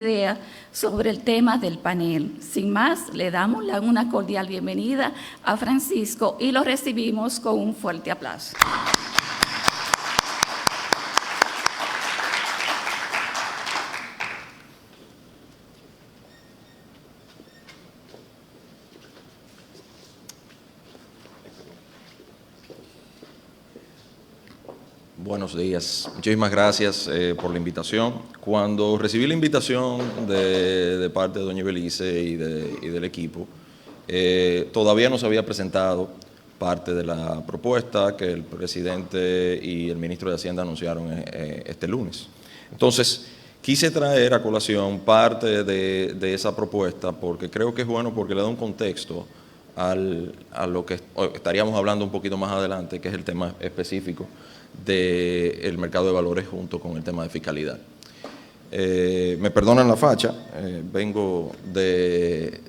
idea sobre el tema del panel. Sin más, le damos una cordial bienvenida a Francisco y lo recibimos con un fuerte aplauso. Buenos días. Muchísimas gracias por la invitación. Cuando recibí la invitación de parte de doña Belice y del equipo, todavía no se había presentado parte de la propuesta que el presidente y el ministro de Hacienda anunciaron este lunes. Entonces, quise traer a colación parte de esa propuesta porque creo que es bueno porque le da un contexto a lo que estaríamos hablando un poquito más adelante, que es el tema específico del mercado de valores junto con el tema de fiscalidad. Me perdonan la facha, vengo de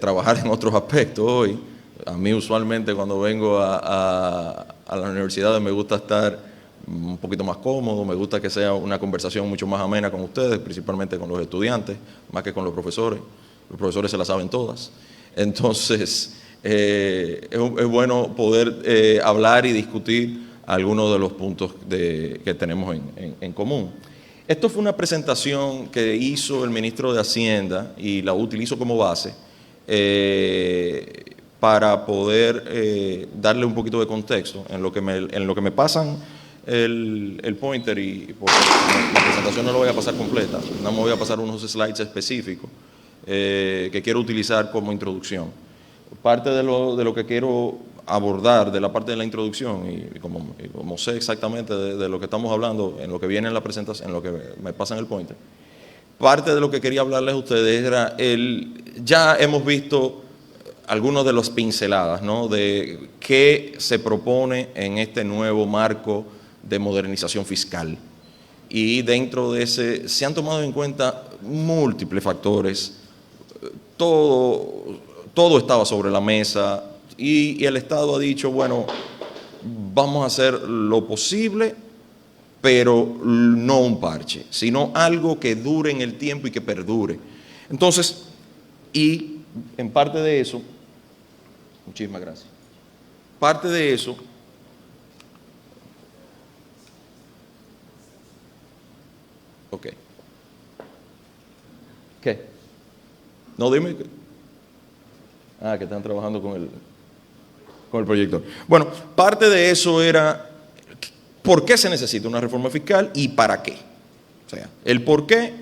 trabajar en otros aspectos hoy. A mí usualmente cuando vengo a la universidad me gusta estar un poquito más cómodo, me gusta que sea una conversación mucho más amena con ustedes, principalmente con los estudiantes, más que con los profesores. Los profesores se la saben todas. Entonces, es bueno poder hablar y discutir algunos de los puntos que tenemos en común. Esto fue una presentación que hizo el ministro de Hacienda y la utilizo como base para poder darle un poquito de contexto en lo que me pasan el pointer y porque la presentación no la voy a pasar completa, no me voy a pasar unos slides específicos que quiero utilizar como introducción. Parte de lo que quiero abordar de la parte de la introducción y como sé exactamente de lo que estamos hablando en lo que viene en la presentación, en lo que me pasa en el pointer, parte de lo que quería hablarles a ustedes era ya hemos visto algunas de las pinceladas, ¿no?, de qué se propone en este nuevo marco de modernización fiscal. Y dentro de ese se han tomado en cuenta múltiples factores, todo estaba sobre la mesa y el Estado ha dicho, bueno, vamos a hacer lo posible, pero no un parche, sino algo que dure en el tiempo y que perdure. Entonces, y en parte de eso, muchísimas gracias, parte de eso, ok, ¿qué? No, dime. Que están trabajando con el proyector. Bueno, parte de eso era ¿por qué se necesita una reforma fiscal y para qué? O sea, el por qué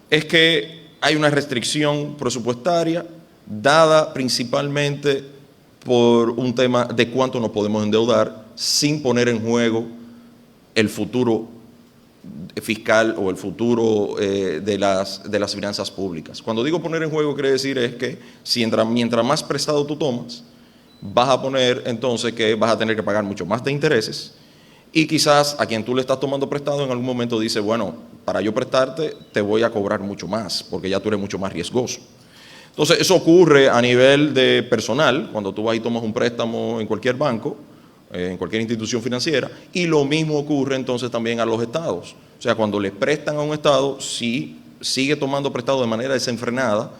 es que hay una restricción presupuestaria dada principalmente por un tema de cuánto nos podemos endeudar sin poner en juego el futuro fiscal o el futuro de las finanzas públicas. Cuando digo poner en juego, quiere decir es que mientras más prestado tú tomas, vas a poner entonces que vas a tener que pagar mucho más de intereses y quizás a quien tú le estás tomando prestado en algún momento dice, bueno, para yo prestarte te voy a cobrar mucho más porque ya tú eres mucho más riesgoso. Entonces eso ocurre a nivel de personal, cuando tú vas y tomas un préstamo en cualquier banco, en cualquier institución financiera, y lo mismo ocurre entonces también a los estados. O sea, cuando le prestan a un estado, si sigue tomando prestado de manera desenfrenada,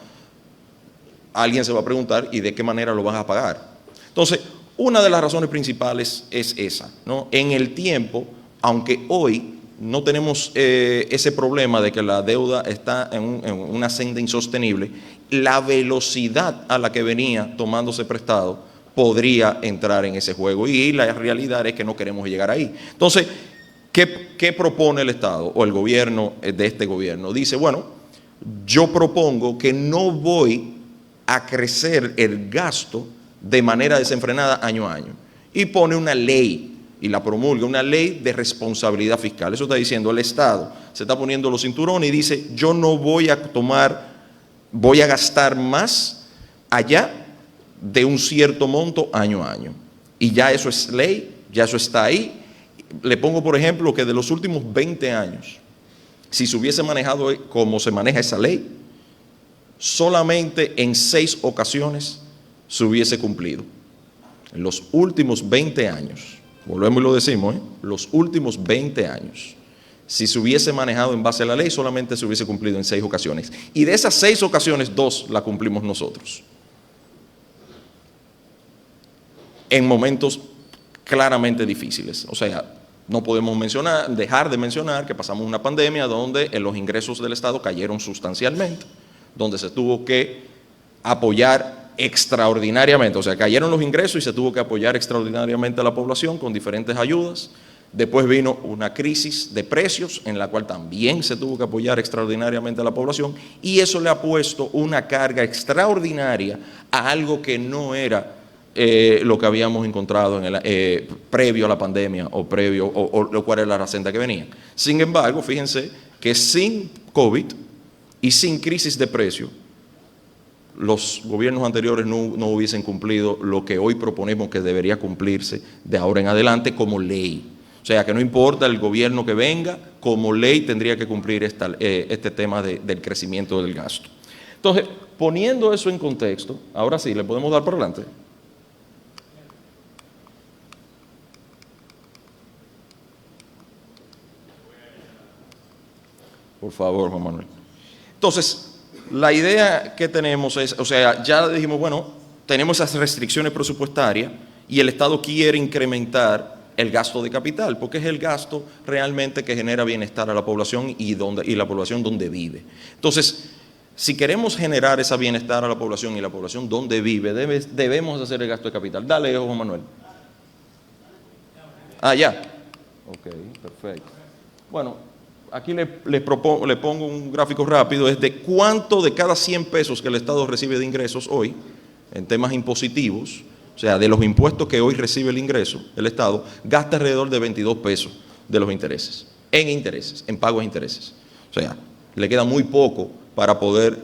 alguien se va a preguntar, ¿y de qué manera lo vas a pagar? Entonces, una de las razones principales es esa, ¿no? En el tiempo, aunque hoy no tenemos ese problema de que la deuda está en una senda insostenible, la velocidad a la que venía tomándose prestado podría entrar en ese juego y la realidad es que no queremos llegar ahí. Entonces, ¿qué propone el Estado o el gobierno de este gobierno? Dice, bueno, yo propongo que no voy a crecer el gasto de manera desenfrenada año a año y pone una ley y la promulga, una ley de responsabilidad fiscal. Eso está diciendo el Estado, se está poniendo los cinturones y dice, yo no voy a gastar más allá de un cierto monto año a año. Y ya eso es ley, ya eso está ahí. Le pongo, por ejemplo, que de los últimos 20 años, si se hubiese manejado como se maneja esa ley, solamente en 6 ocasiones se hubiese cumplido. En los últimos 20 años, volvemos y lo decimos, los últimos 20 años, si se hubiese manejado en base a la ley, solamente se hubiese cumplido en 6 ocasiones. Y de esas 6 ocasiones, 2 la cumplimos nosotros. En momentos claramente difíciles. O sea, no podemos dejar de mencionar que pasamos una pandemia donde los ingresos del Estado cayeron sustancialmente, donde se tuvo que apoyar extraordinariamente, o sea, cayeron los ingresos y se tuvo que apoyar extraordinariamente a la población con diferentes ayudas. Después vino una crisis de precios en la cual también se tuvo que apoyar extraordinariamente a la población, y eso le ha puesto una carga extraordinaria a algo que no era lo que habíamos encontrado previo a la pandemia o lo cual era la senda que venía. Sin embargo, fíjense que sin COVID y sin crisis de precio, los gobiernos anteriores no hubiesen cumplido lo que hoy proponemos que debería cumplirse de ahora en adelante como ley. O sea, que no importa el gobierno que venga, como ley tendría que cumplir este tema del crecimiento del gasto. Entonces, poniendo eso en contexto, ahora sí, ¿le podemos dar por delante? Por favor, Juan Manuel. Entonces, la idea que tenemos es, o sea, ya dijimos, bueno, tenemos esas restricciones presupuestarias y el Estado quiere incrementar el gasto de capital, porque es el gasto realmente que genera bienestar a la población y la población donde vive. Entonces, si queremos generar ese bienestar a la población y la población donde vive, debemos hacer el gasto de capital. Dale, Juan Manuel. Ah, ya. Ok, perfecto. Bueno, aquí le pongo un gráfico rápido, es de cuánto de cada 100 pesos que el Estado recibe de ingresos hoy, en temas impositivos, o sea, de los impuestos que hoy recibe el ingreso, el Estado gasta alrededor de 22 pesos de los intereses, en pagos de intereses. O sea, le queda muy poco para poder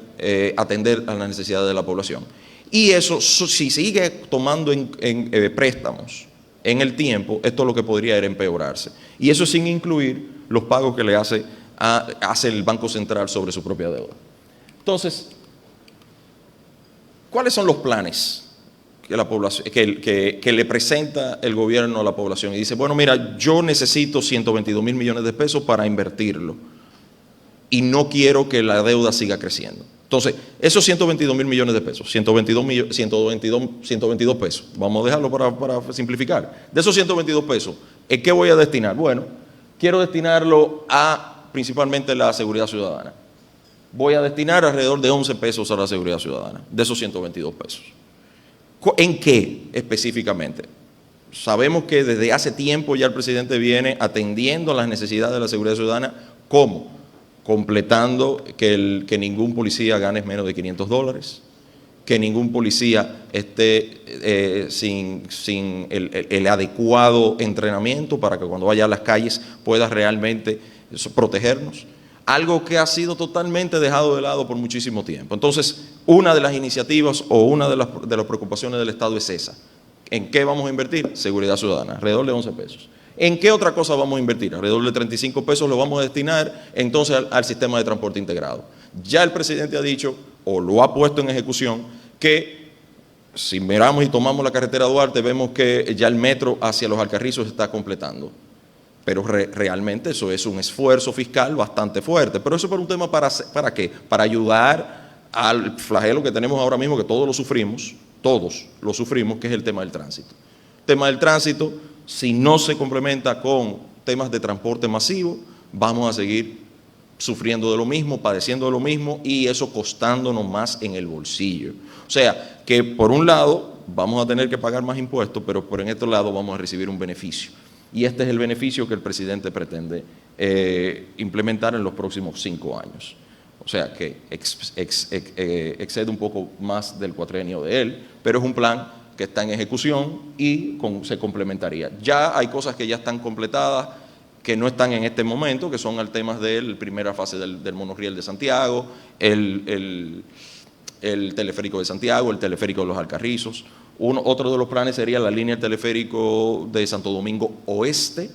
atender a las necesidades de la población. Y eso, si sigue tomando en préstamos en el tiempo, esto lo que podría era empeorarse. Y eso sin incluir los pagos que le hace el Banco Central sobre su propia deuda. Entonces, ¿cuáles son los planes que le presenta el gobierno a la población? Y dice, bueno, mira, yo necesito 122 mil millones de pesos para invertirlo y no quiero que la deuda siga creciendo. Entonces, esos 122 mil millones de pesos, 122 pesos, vamos a dejarlo para simplificar. De esos 122 pesos, ¿en qué voy a destinar? Bueno, quiero destinarlo principalmente a la seguridad ciudadana. Voy a destinar alrededor de 11 pesos a la seguridad ciudadana, de esos 122 pesos. ¿En qué específicamente? Sabemos que desde hace tiempo ya el presidente viene atendiendo a las necesidades de la seguridad ciudadana. ¿Cómo? Completando que ningún policía gane menos de $500, que ningún policía esté sin el adecuado entrenamiento para que cuando vaya a las calles pueda realmente protegernos. Algo que ha sido totalmente dejado de lado por muchísimo tiempo. Entonces, una de las iniciativas o una de las preocupaciones del Estado es esa. ¿En qué vamos a invertir? Seguridad ciudadana, alrededor de 11 pesos. ¿En qué otra cosa vamos a invertir? Alrededor de 35 pesos lo vamos a destinar entonces al sistema de transporte integrado. Ya el presidente ha dicho, o lo ha puesto en ejecución, que si miramos y tomamos la carretera Duarte, vemos que ya el metro hacia Los Alcarrizos se está completando. Pero realmente eso es un esfuerzo fiscal bastante fuerte. Pero eso es por un tema ¿para qué? Para ayudar al flagelo que tenemos ahora mismo, que todos lo sufrimos, que es el tema del tránsito. El tema del tránsito, si no se complementa con temas de transporte masivo, vamos a seguir sufriendo de lo mismo, padeciendo de lo mismo y eso costándonos más en el bolsillo. O sea, que por un lado vamos a tener que pagar más impuestos, pero por en este lado vamos a recibir un beneficio. Y este es el beneficio que el presidente pretende implementar en los próximos 5 años. O sea, que excede un poco más del cuatrienio de él, pero es un plan que está en ejecución y se complementaría. Ya hay cosas que ya están completadas, que no están en este momento, que son el tema de la primera fase del monorriel de Santiago, el teleférico de Santiago, el teleférico de Los Alcarrizos. Otro de los planes sería la línea del teleférico de Santo Domingo Oeste,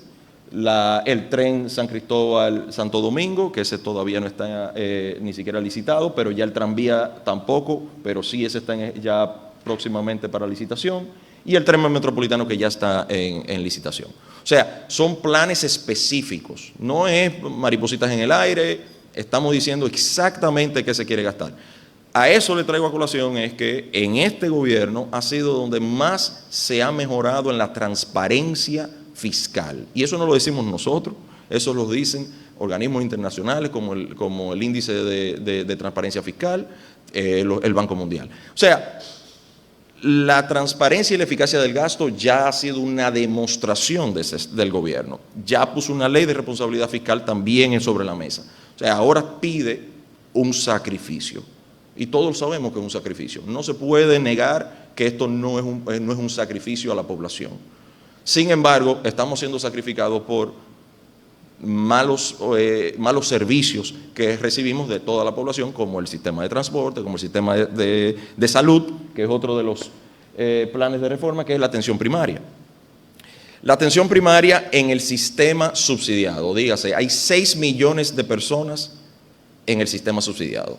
el tren San Cristóbal-Santo Domingo, que ese todavía no está ni siquiera licitado, pero ya el tranvía tampoco, pero sí ese está ya próximamente para licitación, y el tren metropolitano que ya está en licitación. O sea, son planes específicos, no es maripositas en el aire, estamos diciendo exactamente qué se quiere gastar. A eso le traigo a colación es que en este gobierno ha sido donde más se ha mejorado en la transparencia fiscal. Y eso no lo decimos nosotros, eso lo dicen organismos internacionales como el Índice de Transparencia Fiscal, el Banco Mundial. O sea, la transparencia y la eficacia del gasto ya ha sido una demostración del gobierno. Ya puso una ley de responsabilidad fiscal también sobre la mesa. O sea, ahora pide un sacrificio. Y todos sabemos que es un sacrificio. No se puede negar que esto no es un sacrificio a la población. Sin embargo, estamos siendo sacrificados por malos servicios que recibimos de toda la población, como el sistema de transporte, como el sistema de salud, que es otro de los planes de reforma, que es la atención primaria. La atención primaria en el sistema subsidiado, dígase, hay 6 millones de personas en el sistema subsidiado.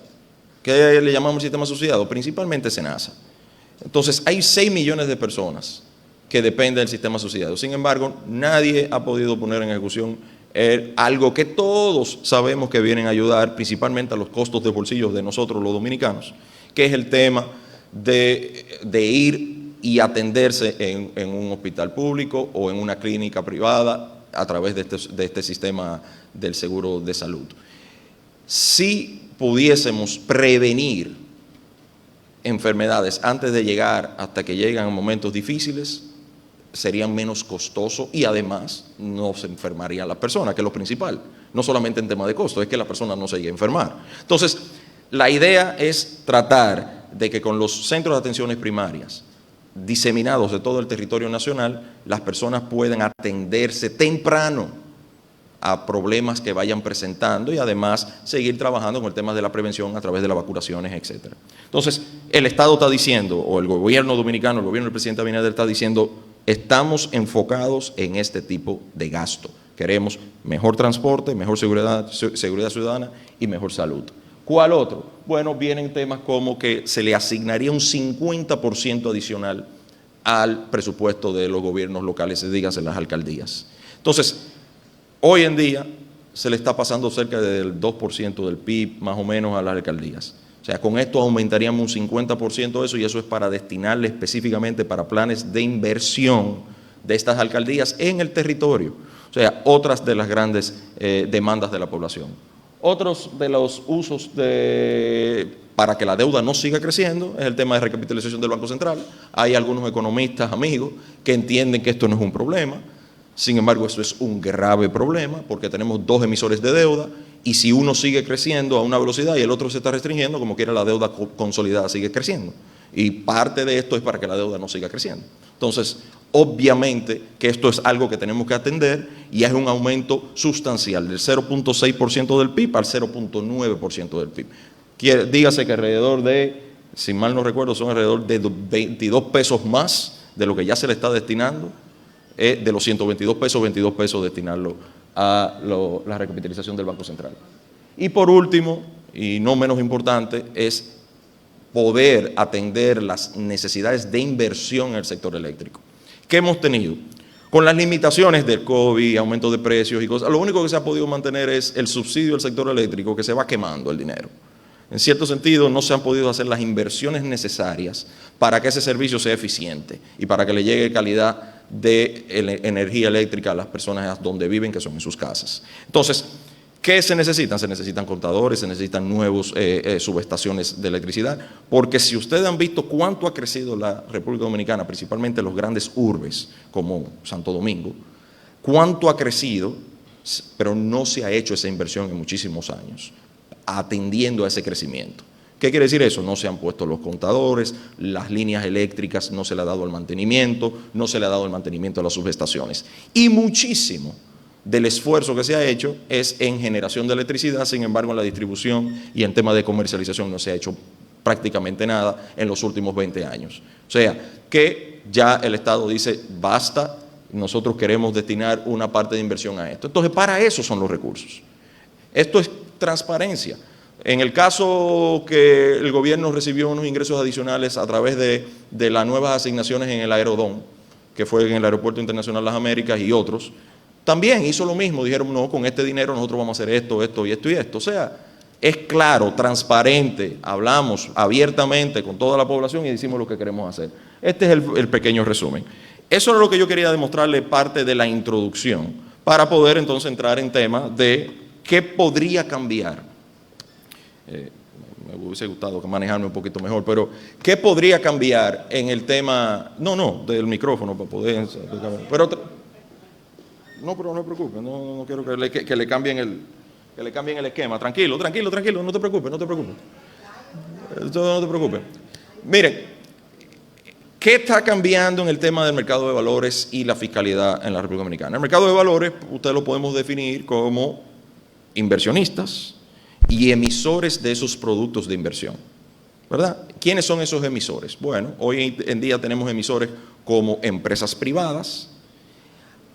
¿Qué le llamamos sistema subsidiado? Principalmente SENASA. Entonces, hay 6 millones de personas que dependen del sistema subsidiado. Sin embargo, nadie ha podido poner en ejecución algo que todos sabemos que vienen a ayudar principalmente a los costos de bolsillo de nosotros los dominicanos, que es el tema de ir y atenderse en un hospital público o en una clínica privada a través de este sistema del seguro de salud. Si pudiésemos prevenir enfermedades antes de llegar, hasta que llegan momentos difíciles, serían menos costosos y además no se enfermarían las personas, que es lo principal. No solamente en tema de costo, es que la persona no se llegue a enfermar. Entonces, la idea es tratar de que con los centros de atenciones primarias diseminados de todo el territorio nacional, las personas puedan atenderse temprano a problemas que vayan presentando y además seguir trabajando con el tema de la prevención a través de las vacunaciones, etc. Entonces, el Estado está diciendo, o el gobierno dominicano, el gobierno del presidente Abinader está diciendo, estamos enfocados en este tipo de gasto. Queremos mejor transporte, mejor seguridad ciudadana y mejor salud. ¿Cuál otro? Bueno, vienen temas como que se le asignaría un 50% adicional al presupuesto de los gobiernos locales, dígase las alcaldías. Entonces, hoy en día se le está pasando cerca del 2% del PIB más o menos a las alcaldías. O sea, con esto aumentaríamos un 50% de eso y eso es para destinarle específicamente para planes de inversión de estas alcaldías en el territorio. O sea, otras de las grandes demandas de la población. Otros de los usos para que la deuda no siga creciendo es el tema de recapitalización del Banco Central. Hay algunos economistas amigos que entienden que esto no es un problema. Sin embargo, eso es un grave problema porque tenemos 2 emisores de deuda y si uno sigue creciendo a una velocidad y el otro se está restringiendo, como quiera la deuda consolidada sigue creciendo. Y parte de esto es para que la deuda no siga creciendo. Entonces, obviamente que esto es algo que tenemos que atender y es un aumento sustancial del 0.6% del PIB al 0.9% del PIB. Dígase que alrededor de, si mal no recuerdo, son alrededor de 22 pesos más de lo que ya se le está destinando. De los 122 pesos, 22 pesos destinarlo a la recapitalización del Banco Central. Y por último, y no menos importante, es poder atender las necesidades de inversión en el sector eléctrico. ¿Qué hemos tenido? Con las limitaciones del COVID, aumento de precios y cosas, lo único que se ha podido mantener es el subsidio al sector eléctrico, que se va quemando el dinero. En cierto sentido, no se han podido hacer las inversiones necesarias para que ese servicio sea eficiente y para que le llegue calidad de energía eléctrica a las personas donde viven, que son en sus casas. Entonces, ¿qué se necesitan? Se necesitan contadores, se necesitan nuevos subestaciones de electricidad, porque si ustedes han visto cuánto ha crecido la República Dominicana, principalmente los grandes urbes como Santo Domingo, cuánto ha crecido, pero no se ha hecho esa inversión en muchísimos años, atendiendo a ese crecimiento. ¿Qué quiere decir eso? No se han puesto los contadores, las líneas eléctricas no se le ha dado el mantenimiento, no se le ha dado el mantenimiento a las subestaciones. Y muchísimo del esfuerzo que se ha hecho es en generación de electricidad, sin embargo en la distribución y en tema de comercialización no se ha hecho prácticamente nada en los últimos 20 años. O sea, que ya el Estado dice, basta, nosotros queremos destinar una parte de inversión a esto. Entonces, para eso son los recursos. Esto es transparencia. En el caso que el gobierno recibió unos ingresos adicionales a través de las nuevas asignaciones en el Aerodón, que fue en el Aeropuerto Internacional Las Américas y otros, también hizo lo mismo. Dijeron, no, con este dinero nosotros vamos a hacer esto, esto y esto y esto. O sea, es claro, transparente, hablamos abiertamente con toda la población y decimos lo que queremos hacer. Este es el pequeño resumen. Eso es lo que yo quería demostrarle, parte de la introducción, para poder entonces entrar en temas de qué podría cambiar. Me hubiese gustado manejarme un poquito mejor, pero ¿qué podría cambiar en el tema? No, del micrófono para poder. Pero no se preocupe, no quiero que le cambien el esquema. Tranquilo, no te preocupes. No te preocupes. Miren, ¿qué está cambiando en el tema del mercado de valores y la fiscalidad en la República Dominicana? El mercado de valores, ustedes lo podemos definir como inversionistas y emisores de esos productos de inversión, ¿verdad? ¿Quiénes son esos emisores? Bueno, hoy en día tenemos emisores como empresas privadas,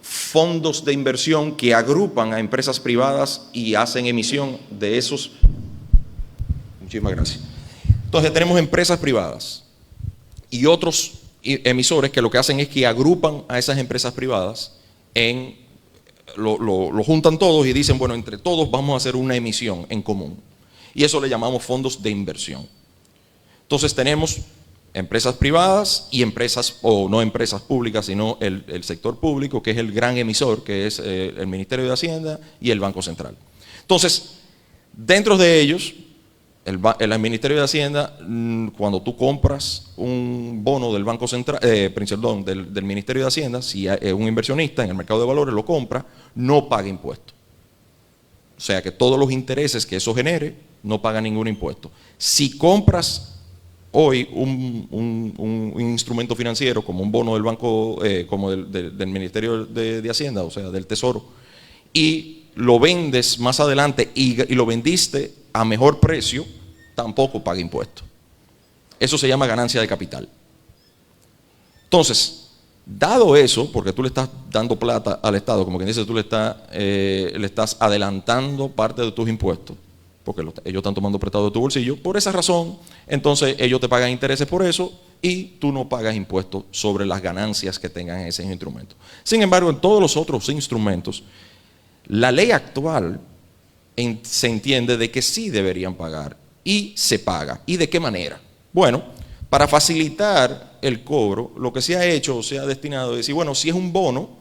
fondos de inversión que agrupan a empresas privadas y hacen emisión de esos. Muchísimas gracias. Entonces tenemos empresas privadas y otros emisores que lo que hacen es que agrupan a esas empresas privadas lo juntan todos y dicen, bueno, entre todos vamos a hacer una emisión en común. Y eso le llamamos fondos de inversión. Entonces tenemos empresas privadas y empresas, o no empresas públicas, sino el sector público, que es el gran emisor, que es el Ministerio de Hacienda y el Banco Central. Entonces, dentro de ellos, el Ministerio de Hacienda, cuando tú compras un bono del Banco Central, del Ministerio de Hacienda, si es un inversionista en el mercado de valores lo compra, no paga impuesto. O sea que todos los intereses que eso genere, no paga ningún impuesto. Si compras hoy un instrumento financiero como un bono del banco, como del Ministerio de Hacienda, o sea, del Tesoro, y lo vendes más adelante y lo vendiste a mejor precio, tampoco paga impuesto. Eso se llama ganancia de capital. Entonces, dado eso, porque tú le estás dando plata al Estado, como quien dice, tú le estás adelantando parte de tus impuestos, porque ellos están tomando prestado de tu bolsillo, por esa razón, entonces ellos te pagan intereses por eso y tú no pagas impuestos sobre las ganancias que tengan en ese instrumento. Sin embargo, en todos los otros instrumentos, la ley actual se entiende de que sí deberían pagar y se paga. ¿Y de qué manera? Bueno, para facilitar el cobro, lo que se ha hecho o se ha destinado a decir, bueno, si es un bono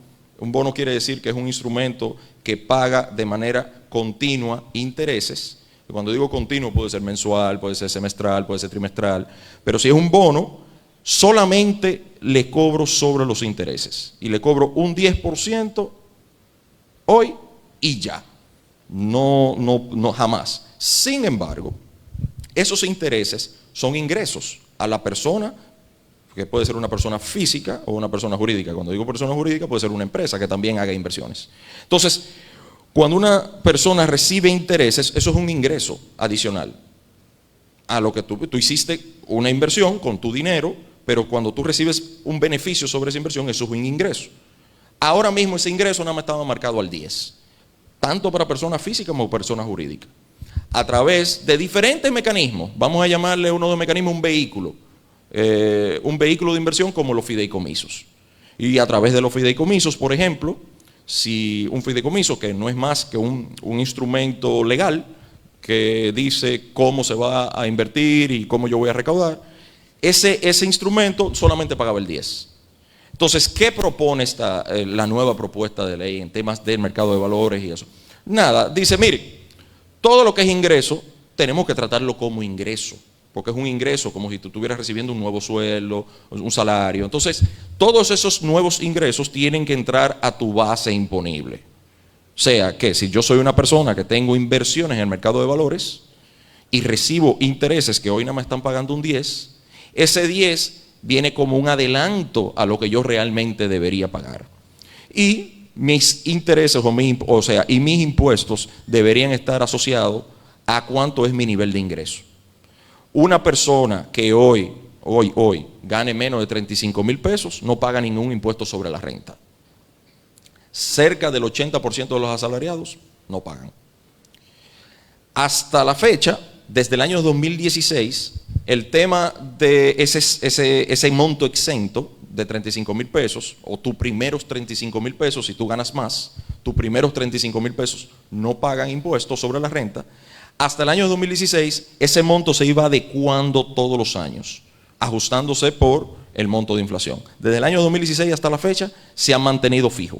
quiere decir que es un instrumento que paga de manera continua intereses. Cuando digo continuo puede ser mensual, puede ser semestral, puede ser trimestral, pero si es un bono, solamente le cobro sobre los intereses y le cobro un 10% hoy y ya, no jamás. Sin embargo, esos intereses son ingresos a la persona, que puede ser una persona física o una persona jurídica. Cuando digo persona jurídica puede ser una empresa que también haga inversiones. Entonces, cuando una persona recibe intereses, eso es un ingreso adicional a lo que tú hiciste una inversión con tu dinero, pero cuando tú recibes un beneficio sobre esa inversión, eso es un ingreso. Ahora mismo ese ingreso nada más estaba marcado al 10%, tanto para personas físicas como personas jurídicas, a través de diferentes mecanismos. Vamos a llamarle uno de los mecanismos un vehículo de inversión como los fideicomisos. Y a través de los fideicomisos, por ejemplo, si un fideicomiso, que no es más que un instrumento legal que dice cómo se va a invertir y cómo yo voy a recaudar, ese instrumento solamente pagaba el 10%. Entonces, ¿qué propone la nueva propuesta de ley en temas del mercado de valores y eso? Nada, dice, mire, todo lo que es ingreso tenemos que tratarlo como ingreso, porque es un ingreso como si tú estuvieras recibiendo un nuevo sueldo, un salario. Entonces, todos esos nuevos ingresos tienen que entrar a tu base imponible. O sea, que si yo soy una persona que tengo inversiones en el mercado de valores y recibo intereses que hoy nada más están pagando un 10%, ese 10% viene como un adelanto a lo que yo realmente debería pagar. Y mis intereses y mis impuestos deberían estar asociados a cuánto es mi nivel de ingreso. Una persona que hoy gane menos de 35,000 pesos no paga ningún impuesto sobre la renta. Cerca del 80% de los asalariados no pagan. hasta la fecha, desde el año 2016, el tema de ese monto exento de 35,000 pesos, o tus primeros 35,000 pesos, si tú ganas más, tus primeros 35,000 pesos no pagan impuestos sobre la renta. Hasta el año 2016, ese monto se iba adecuando todos los años, ajustándose por el monto de inflación. Desde el año 2016 hasta la fecha, se ha mantenido fijo.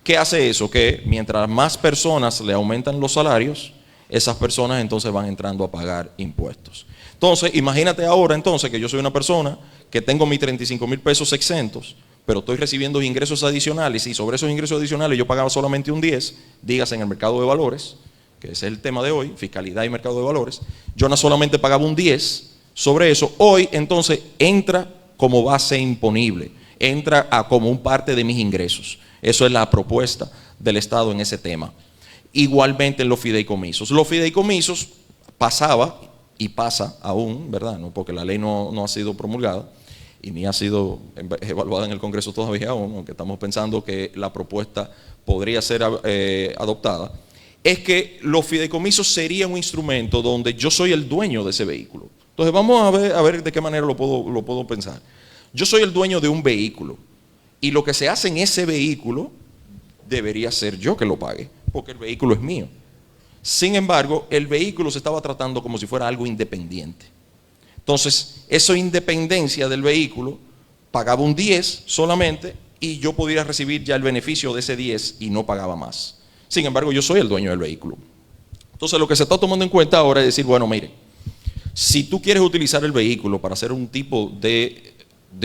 ¿Qué hace eso? Que mientras más personas le aumentan los salarios, esas personas entonces van entrando a pagar impuestos. Entonces, imagínate ahora entonces que yo soy una persona que tengo mis 35,000 pesos exentos, pero estoy recibiendo ingresos adicionales y sobre esos ingresos adicionales yo pagaba solamente un 10, dígase en el mercado de valores, que ese es el tema de hoy, fiscalidad y mercado de valores. Yo no solamente pagaba un 10 sobre eso, hoy entonces entra como base imponible, entra como un parte de mis ingresos. Eso es la propuesta del Estado en ese tema. Igualmente en los fideicomisos. Los fideicomisos pasaba y pasa aún, ¿verdad? No, porque la ley no ha sido promulgada y ni ha sido evaluada en el Congreso todavía aún, aunque estamos pensando que la propuesta podría ser adoptada. Es que los fideicomisos serían un instrumento donde yo soy el dueño de ese vehículo. Entonces vamos a ver de qué manera lo puedo pensar. Yo soy el dueño de un vehículo y lo que se hace en ese vehículo debería ser yo que lo pague, porque el vehículo es mío. Sin embargo, el vehículo se estaba tratando como si fuera algo independiente. Entonces, esa independencia del vehículo pagaba un 10 solamente y yo podía recibir ya el beneficio de ese 10 y no pagaba más. Sin embargo, yo soy el dueño del vehículo. Entonces, lo que se está tomando en cuenta ahora es decir, bueno, mire, si tú quieres utilizar el vehículo para hacer un tipo de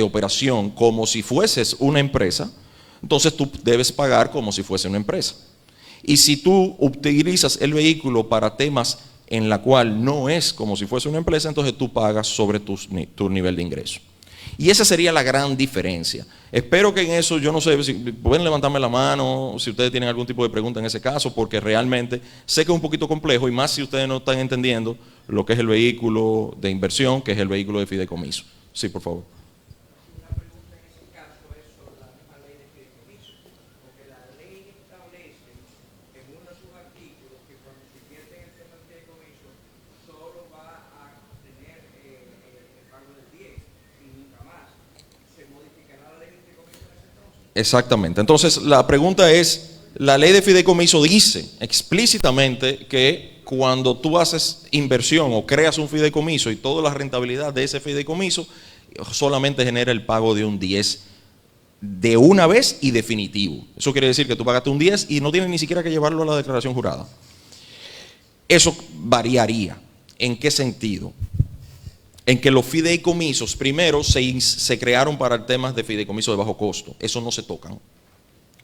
operación como si fueses una empresa, entonces tú debes pagar como si fuese una empresa. Y si tú utilizas el vehículo para temas en la cual no es como si fuese una empresa, entonces tú pagas sobre tu nivel de ingreso. Y esa sería la gran diferencia. Espero que en eso, yo no sé, si pueden levantarme la mano, si ustedes tienen algún tipo de pregunta en ese caso, porque realmente sé que es un poquito complejo y más si ustedes no están entendiendo lo que es el vehículo de inversión, que es el vehículo de fideicomiso. Sí, por favor. Exactamente. Entonces, la pregunta es, la ley de fideicomiso dice explícitamente que cuando tú haces inversión o creas un fideicomiso y toda la rentabilidad de ese fideicomiso, solamente genera el pago de un 10 de una vez y definitivo. Eso quiere decir que tú pagaste un 10 y no tienes ni siquiera que llevarlo a la declaración jurada. Eso variaría. ¿En qué sentido? En que los fideicomisos primero se crearon para temas de fideicomiso de bajo costo. Eso no se tocan.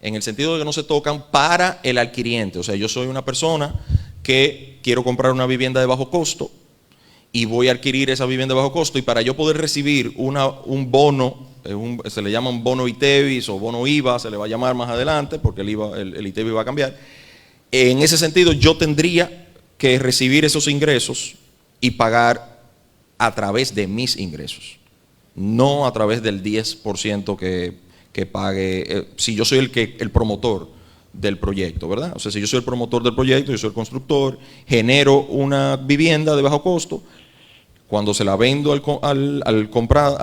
En el sentido de que no se tocan para el adquiriente. O sea, yo soy una persona que quiero comprar una vivienda de bajo costo y voy a adquirir esa vivienda de bajo costo y para yo poder recibir un bono, se le llama un bono ITEVIS o bono IVA, se le va a llamar más adelante porque el ITEVIS va a cambiar. En ese sentido yo tendría que recibir esos ingresos y pagar a través de mis ingresos, no a través del 10% que pague, si yo soy el promotor del proyecto, ¿verdad? O sea, si yo soy el promotor del proyecto, yo soy el constructor, genero una vivienda de bajo costo, cuando se la vendo al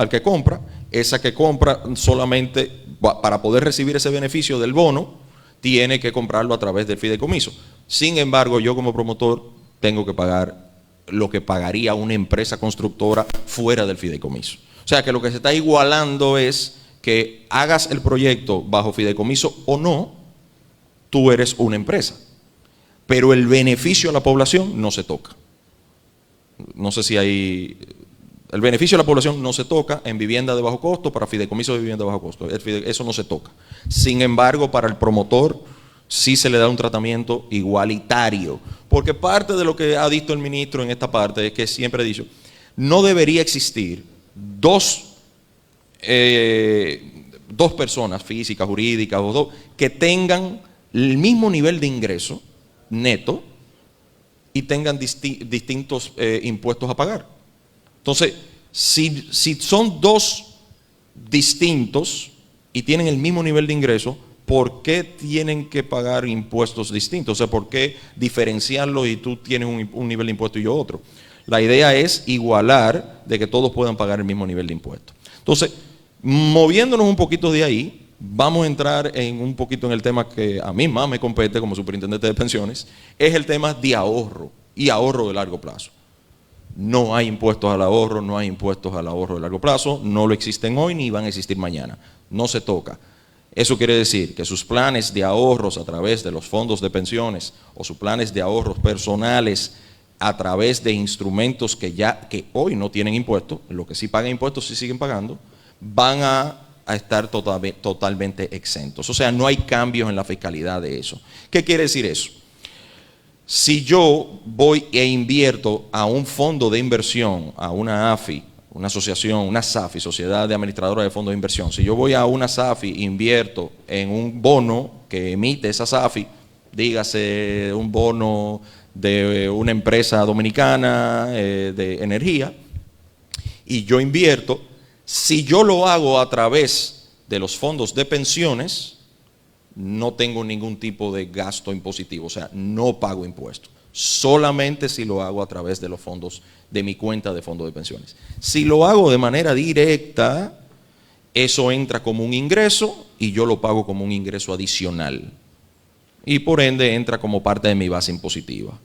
que compra, esa que compra solamente, para poder recibir ese beneficio del bono, tiene que comprarlo a través del fideicomiso. Sin embargo, yo como promotor tengo que pagar lo que pagaría una empresa constructora fuera del fideicomiso. O sea que lo que se está igualando es que hagas el proyecto bajo fideicomiso o no, tú eres una empresa. Pero el beneficio a la población no se toca. No sé si hay... El beneficio a la población no se toca en vivienda de bajo costo, para fideicomiso de vivienda de bajo costo. Eso no se toca. Sin embargo, para el promotor sí se le da un tratamiento igualitario. Porque parte de lo que ha dicho el ministro en esta parte es que siempre ha dicho, no debería existir dos personas físicas, jurídicas, o dos, que tengan el mismo nivel de ingreso neto y tengan distintos impuestos a pagar. Entonces, si son dos distintos y tienen el mismo nivel de ingreso, ¿por qué tienen que pagar impuestos distintos? O sea, ¿por qué diferenciarlos y tú tienes un nivel de impuesto y yo otro? La idea es igualar, de que todos puedan pagar el mismo nivel de impuesto. Entonces, moviéndonos un poquito de ahí, vamos a entrar un poquito en el tema que a mí más me compete como superintendente de pensiones, es el tema de ahorro y ahorro de largo plazo. No hay impuestos al ahorro, no hay impuestos al ahorro de largo plazo, no lo existen hoy ni van a existir mañana, no se toca. Eso quiere decir que sus planes de ahorros a través de los fondos de pensiones o sus planes de ahorros personales a través de instrumentos que hoy no tienen impuestos, lo que sí pagan impuestos sí siguen pagando, van a estar totalmente exentos. O sea, no hay cambios en la fiscalidad de eso. ¿Qué quiere decir eso? Si yo voy e invierto a un fondo de inversión, a una AFI, una asociación, una SAFI, Sociedad de Administradora de Fondos de Inversión, si yo voy a una SAFI e invierto en un bono que emite esa SAFI, dígase un bono de una empresa dominicana de energía, y yo invierto, si yo lo hago a través de los fondos de pensiones, no tengo ningún tipo de gasto impositivo, o sea, no pago impuestos. Solamente si lo hago a través de los fondos de mi cuenta de fondo de pensiones. Si lo hago de manera directa, eso entra como un ingreso y yo lo pago como un ingreso adicional. Y por ende entra como parte de mi base impositiva.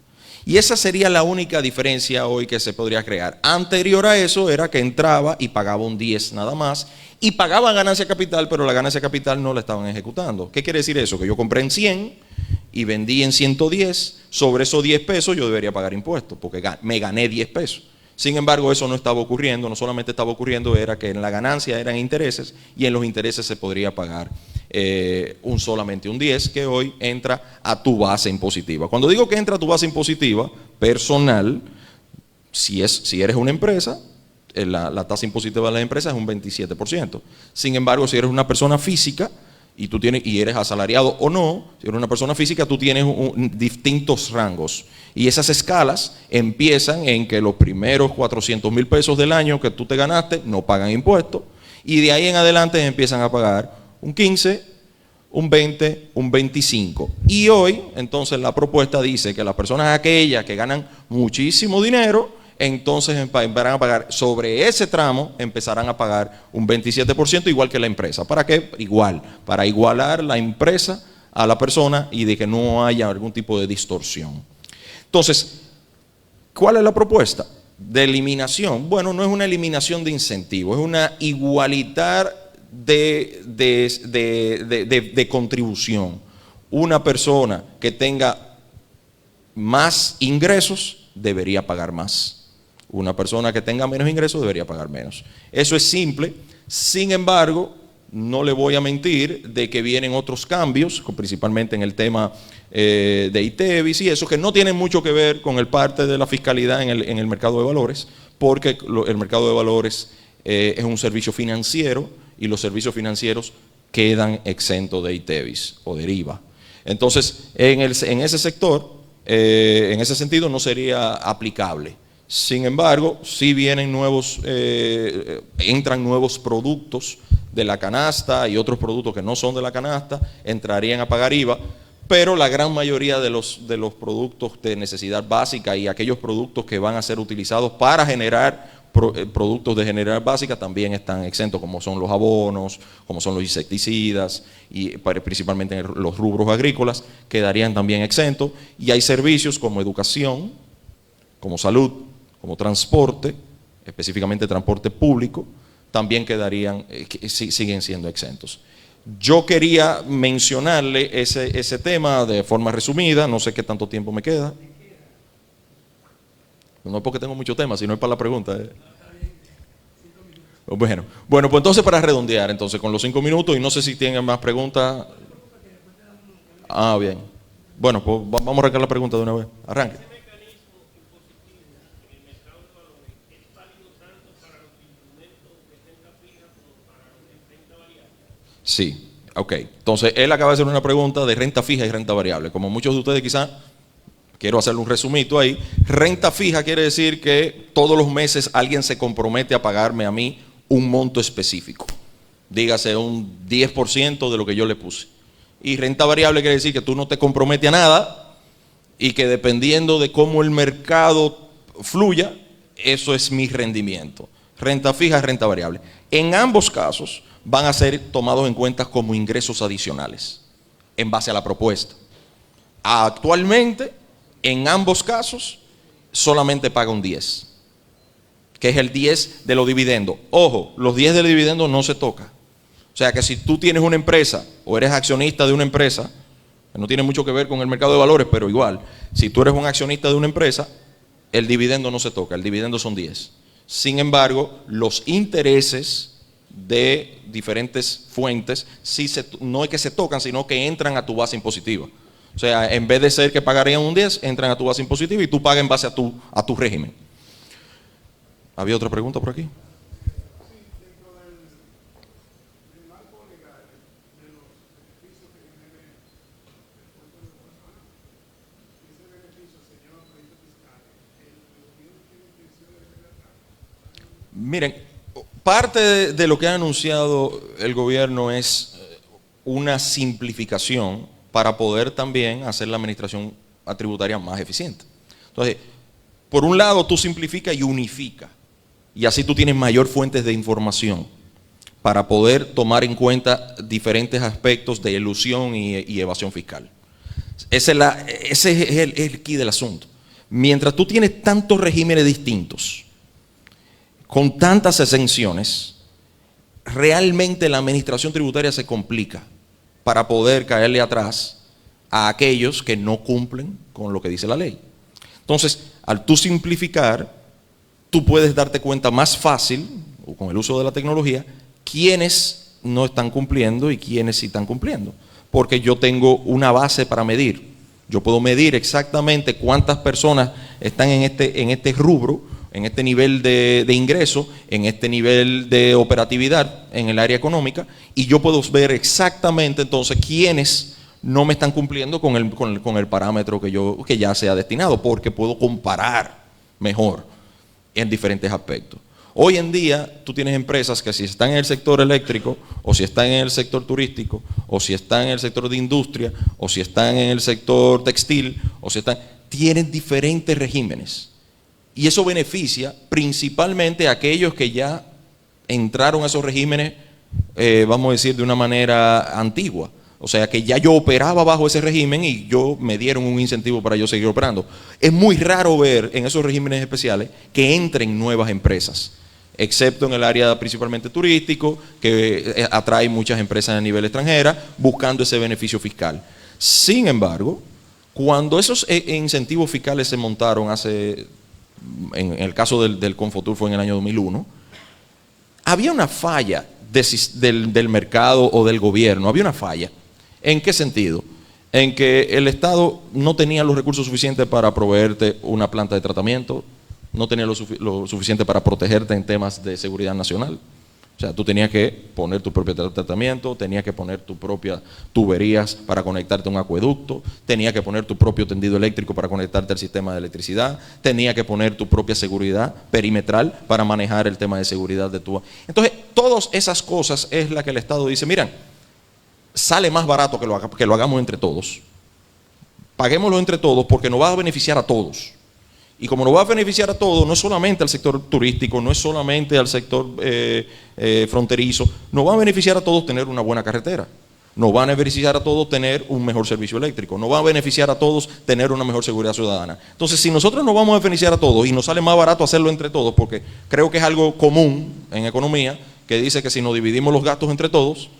Y esa sería la única diferencia hoy que se podría crear. Anterior a eso era que entraba y pagaba un 10 nada más y pagaba ganancia capital, pero la ganancia capital no la estaban ejecutando. ¿Qué quiere decir eso? Que yo compré en 100 y vendí en 110, sobre esos 10 pesos yo debería pagar impuestos porque me gané 10 pesos. Sin embargo, eso no estaba ocurriendo, no solamente estaba ocurriendo, era que en la ganancia eran intereses y en los intereses se podría pagar solamente un 10 que hoy entra a tu base impositiva. Cuando digo que entra a tu base impositiva personal, si eres una empresa, la tasa impositiva de la empresa es un 27%. Sin embargo, si eres una persona física y eres asalariado o no, si eres una persona física, tú tienes distintos rangos. Y esas escalas empiezan en que los primeros 400,000 pesos del año que tú te ganaste no pagan impuestos. Y de ahí en adelante empiezan a pagar un 15, un 20, un 25. Y hoy, entonces, la propuesta dice que las personas aquellas que ganan muchísimo dinero, entonces empezarán a pagar sobre ese tramo, empezarán a pagar un 27%, igual que la empresa. ¿Para qué? Para igualar la empresa a la persona y de que no haya algún tipo de distorsión. Entonces, ¿cuál es la propuesta? De eliminación. Bueno, no es una eliminación de incentivos, es una igualitar de contribución. Una persona que tenga más ingresos debería pagar más. Una persona que tenga menos ingresos debería pagar menos. Eso es simple. Sin embargo, no le voy a mentir de que vienen otros cambios, principalmente en el tema de ITEVIS y eso, que no tienen mucho que ver con el parte de la fiscalidad en el mercado de valores, porque el mercado de valores es un servicio financiero y los servicios financieros quedan exentos de ITEVIS o de IVA. Entonces, en ese sector, en ese sentido, no sería aplicable. Sin embargo, sí vienen entran nuevos productos de la canasta y otros productos que no son de la canasta, entrarían a pagar IVA, pero la gran mayoría de los productos de necesidad básica y aquellos productos que van a ser utilizados para generar productos de general básica también están exentos, como son los abonos, como son los insecticidas y principalmente en los rubros agrícolas quedarían también exentos. Y hay servicios como educación, como salud, como transporte, específicamente transporte público, también siguen siendo exentos. Yo quería mencionarle ese tema de forma resumida, no sé qué tanto tiempo me queda. No es porque tengo mucho tema, sino es para la pregunta. Bueno, pues entonces para redondear, entonces con los 5 minutos, y no sé si tienen más preguntas. Bien. Bueno, pues vamos a arrancar la pregunta de una vez. Arranque. Sí, ok. Entonces, él acaba de hacer una pregunta de renta fija y renta variable. Como muchos de ustedes quizás, quiero hacerle un resumito ahí. Renta fija quiere decir que todos los meses alguien se compromete a pagarme a mí un monto específico. Dígase un 10% de lo que yo le puse. Y renta variable quiere decir que tú no te comprometes a nada y que dependiendo de cómo el mercado fluya, eso es mi rendimiento. Renta fija, renta variable. En ambos casos van a ser tomados en cuenta como ingresos adicionales en base a la propuesta. Actualmente, en ambos casos, solamente paga un 10, que es el 10 de los dividendos. Ojo, los 10 de los dividendos no se toca. O sea que si tú tienes una empresa o eres accionista de una empresa, que no tiene mucho que ver con el mercado de valores, pero igual, si tú eres un accionista de una empresa, el dividendo no se toca, el dividendo son 10. Sin embargo, los intereses de diferentes fuentes no es que se tocan, sino que entran a tu base impositiva. O sea, en vez de ser que pagarían un 10, entran a tu base impositiva y tú pagas en base a tu régimen. ¿Había otra pregunta por aquí? Miren, parte de lo que ha anunciado el gobierno es una simplificación para poder también hacer la administración tributaria más eficiente. Entonces, por un lado tú simplificas y unificas, y así tú tienes mayor fuentes de información para poder tomar en cuenta diferentes aspectos de elusión y evasión fiscal. Ese es el key del asunto. Mientras tú tienes tantos regímenes distintos, con tantas exenciones, realmente la administración tributaria se complica para poder caerle atrás a aquellos que no cumplen con lo que dice la ley. Entonces, al tú simplificar, tú puedes darte cuenta más fácil, o con el uso de la tecnología, quiénes no están cumpliendo y quiénes sí están cumpliendo. Porque yo tengo una base para medir. Yo puedo medir exactamente cuántas personas están en este rubro, en este nivel de ingreso, en este nivel de operatividad en el área económica, y yo puedo ver exactamente entonces quiénes no me están cumpliendo con el parámetro que ya se ha destinado, porque puedo comparar mejor en diferentes aspectos. Hoy en día tú tienes empresas que si están en el sector eléctrico, o si están en el sector turístico, o si están en el sector de industria, o si están en el sector textil, tienen diferentes regímenes. Y eso beneficia principalmente a aquellos que ya entraron a esos regímenes, vamos a decir, de una manera antigua. O sea, que ya yo operaba bajo ese régimen y me dieron un incentivo para yo seguir operando. Es muy raro ver en esos regímenes especiales que entren nuevas empresas, excepto en el área principalmente turístico, que atrae muchas empresas a nivel extranjera buscando ese beneficio fiscal. Sin embargo, cuando esos incentivos fiscales se montaron en el caso del Confotur fue en el año 2001, había una falla del mercado o del gobierno, había una falla. ¿En qué sentido? En que el Estado no tenía los recursos suficientes para proveerte una planta de tratamiento, no tenía lo suficiente para protegerte en temas de seguridad nacional. O sea, tú tenías que poner tu propio tratamiento, tenías que poner tus propias tuberías para conectarte a un acueducto, tenías que poner tu propio tendido eléctrico para conectarte al sistema de electricidad, tenías que poner tu propia seguridad perimetral para manejar el tema de seguridad de tu... Entonces, todas esas cosas es la que el Estado dice, miren, sale más barato que lo hagamos entre todos. Paguémoslo entre todos porque nos va a beneficiar a todos. Y como nos va a beneficiar a todos, no es solamente al sector turístico, no es solamente al sector fronterizo, nos va a beneficiar a todos tener una buena carretera, nos va a beneficiar a todos tener un mejor servicio eléctrico, nos va a beneficiar a todos tener una mejor seguridad ciudadana. Entonces, si nosotros nos vamos a beneficiar a todos y nos sale más barato hacerlo entre todos, porque creo que es algo común en economía, que dice que si nos dividimos los gastos entre todos,